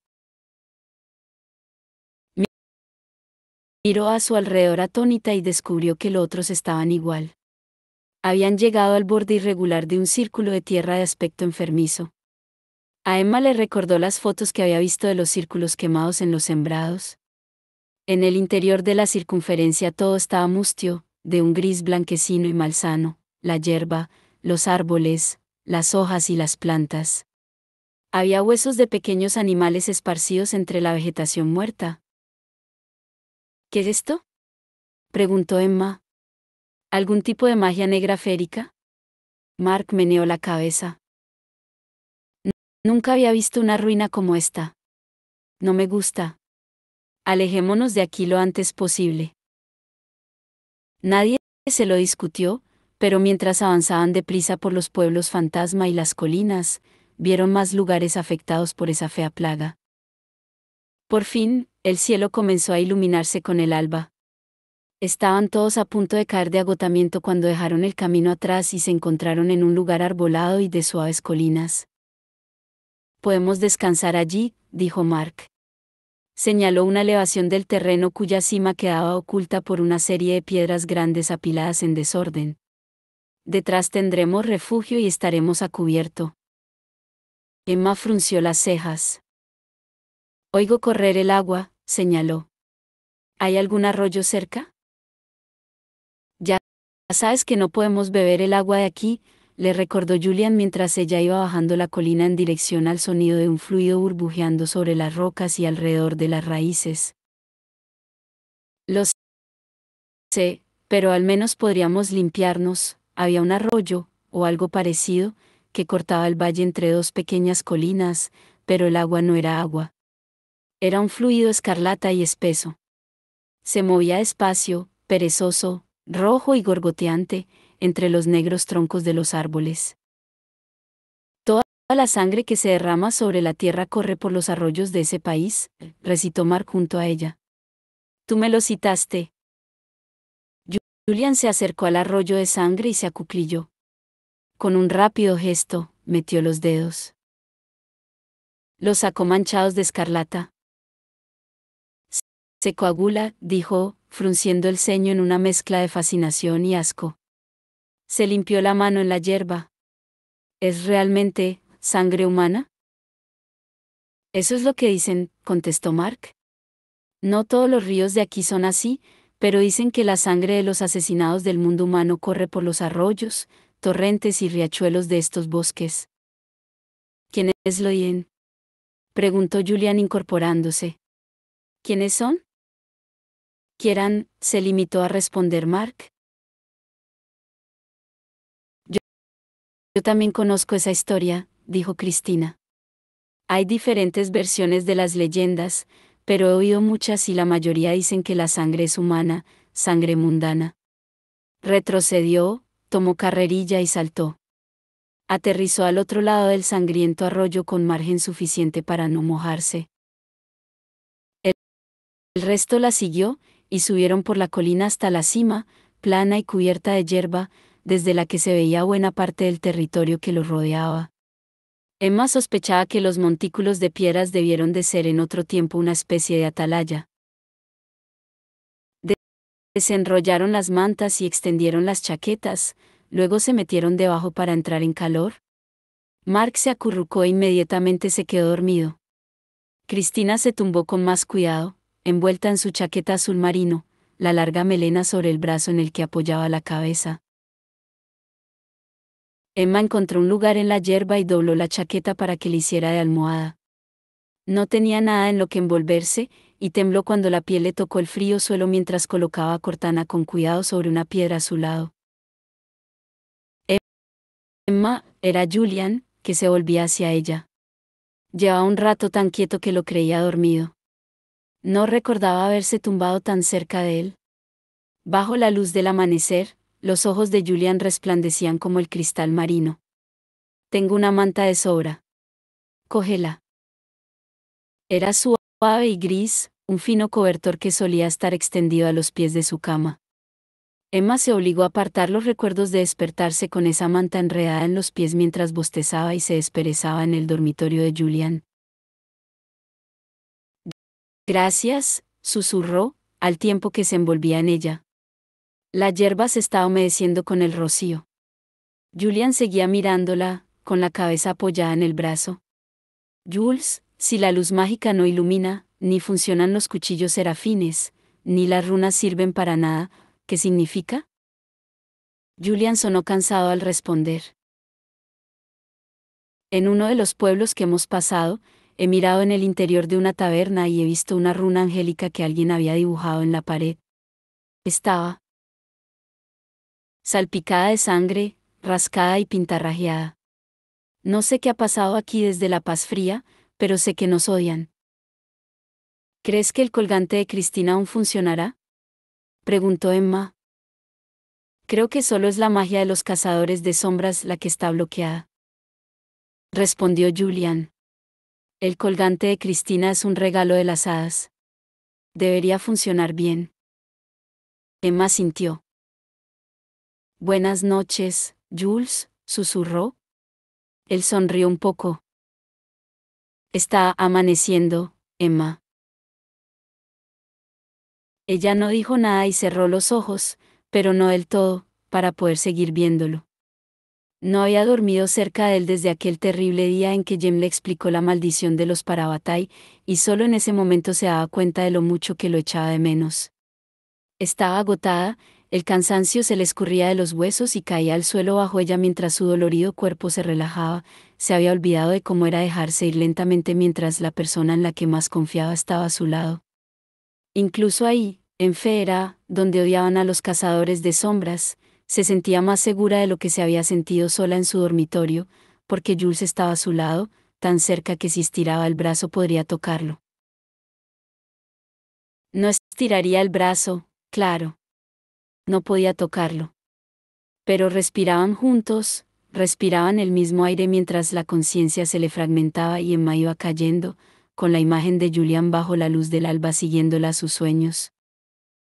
Miró a su alrededor atónita y descubrió que los otros estaban igual. Habían llegado al borde irregular de un círculo de tierra de aspecto enfermizo. A Emma le recordó las fotos que había visto de los círculos quemados en los sembrados. En el interior de la circunferencia todo estaba mustio, de un gris blanquecino y malsano, la hierba, los árboles, las hojas y las plantas. Había huesos de pequeños animales esparcidos entre la vegetación muerta. ¿Qué es esto?, preguntó Emma. ¿Algún tipo de magia negra férica? Mark meneó la cabeza. Nunca había visto una ruina como esta. No me gusta. Alejémonos de aquí lo antes posible. Nadie se lo discutió, pero mientras avanzaban deprisa por los pueblos fantasma y las colinas, vieron más lugares afectados por esa fea plaga. Por fin, el cielo comenzó a iluminarse con el alba. Estaban todos a punto de caer de agotamiento cuando dejaron el camino atrás y se encontraron en un lugar arbolado y de suaves colinas. Podemos descansar allí, dijo Mark. Señaló una elevación del terreno cuya cima quedaba oculta por una serie de piedras grandes apiladas en desorden. Detrás tendremos refugio y estaremos a cubierto. Emma frunció las cejas. Oigo correr el agua, señaló. ¿Hay algún arroyo cerca? Ya sabes que no podemos beber el agua de aquí, le recordó Julian mientras ella iba bajando la colina en dirección al sonido de un fluido burbujeando sobre las rocas y alrededor de las raíces. Lo sé, pero al menos podríamos limpiarnos. Había un arroyo, o algo parecido, que cortaba el valle entre dos pequeñas colinas, pero el agua no era agua. Era un fluido escarlata y espeso. Se movía despacio, perezoso, rojo y gorgoteante, entre los negros troncos de los árboles. Toda la sangre que se derrama sobre la tierra corre por los arroyos de ese país, recitó Mark junto a ella. Tú me lo citaste. Julian se acercó al arroyo de sangre y se acuclilló. Con un rápido gesto, metió los dedos. Los sacó manchados de escarlata. Se coagula, dijo, frunciendo el ceño en una mezcla de fascinación y asco. Se limpió la mano en la hierba. ¿Es realmente sangre humana? Eso es lo que dicen, contestó Mark. No todos los ríos de aquí son así, pero dicen que la sangre de los asesinados del mundo humano corre por los arroyos, torrentes y riachuelos de estos bosques. ¿Quiénes lo oyen? Preguntó Julian incorporándose. ¿Quiénes son? Kieran, se limitó a responder Mark. Yo también conozco esa historia, dijo Cristina. Hay diferentes versiones de las leyendas, pero he oído muchas y la mayoría dicen que la sangre es humana, sangre mundana. Retrocedió, tomó carrerilla y saltó. Aterrizó al otro lado del sangriento arroyo con margen suficiente para no mojarse. El resto la siguió, y subieron por la colina hasta la cima, plana y cubierta de hierba, desde la que se veía buena parte del territorio que los rodeaba. Emma sospechaba que los montículos de piedras debieron de ser en otro tiempo una especie de atalaya. Desenrollaron las mantas y extendieron las chaquetas, luego se metieron debajo para entrar en calor. Mark se acurrucó e inmediatamente se quedó dormido. Cristina se tumbó con más cuidado, envuelta en su chaqueta azul marino, la larga melena sobre el brazo en el que apoyaba la cabeza. Emma encontró un lugar en la hierba y dobló la chaqueta para que le hiciera de almohada. No tenía nada en lo que envolverse, y tembló cuando la piel le tocó el frío suelo mientras colocaba a Cortana con cuidado sobre una piedra a su lado. Emma, era Julian, que se volvía hacia ella. Llevaba un rato tan quieto que lo creía dormido. No recordaba haberse tumbado tan cerca de él. Bajo la luz del amanecer, los ojos de Julian resplandecían como el cristal marino. Tengo una manta de sobra. Cógela. Era suave y gris, un fino cobertor que solía estar extendido a los pies de su cama. Emma se obligó a apartar los recuerdos de despertarse con esa manta enredada en los pies mientras bostezaba y se desperezaba en el dormitorio de Julian. Gracias, susurró, al tiempo que se envolvía en ella. La hierba se estaba humedeciendo con el rocío. Julian seguía mirándola, con la cabeza apoyada en el brazo. Jules, si la luz mágica no ilumina, ni funcionan los cuchillos serafines, ni las runas sirven para nada, ¿qué significa? Julian sonó cansado al responder. En uno de los pueblos que hemos pasado, he mirado en el interior de una taberna y he visto una runa angélica que alguien había dibujado en la pared. Estaba salpicada de sangre, rascada y pintarrajeada. No sé qué ha pasado aquí desde la Paz Fría, pero sé que nos odian. ¿Crees que el colgante de Cristina aún funcionará? Preguntó Emma. Creo que solo es la magia de los cazadores de sombras la que está bloqueada. Respondió Julian. El colgante de Cristina es un regalo de las hadas. Debería funcionar bien. Emma sintió. Buenas noches, Jules, susurró. Él sonrió un poco. Está amaneciendo, Emma. Ella no dijo nada y cerró los ojos, pero no del todo, para poder seguir viéndolo. No había dormido cerca de él desde aquel terrible día en que Jem le explicó la maldición de los Parabatai, y solo en ese momento se daba cuenta de lo mucho que lo echaba de menos. Estaba agotada, el cansancio se le escurría de los huesos y caía al suelo bajo ella mientras su dolorido cuerpo se relajaba. Se había olvidado de cómo era dejarse ir lentamente mientras la persona en la que más confiaba estaba a su lado. Incluso ahí, en Feera, donde odiaban a los cazadores de sombras, se sentía más segura de lo que se había sentido sola en su dormitorio, porque Jules estaba a su lado, tan cerca que si estiraba el brazo podría tocarlo. No estiraría el brazo, claro. No podía tocarlo. Pero respiraban juntos, respiraban el mismo aire mientras la conciencia se le fragmentaba y Emma iba cayendo, con la imagen de Julian bajo la luz del alba siguiéndola a sus sueños.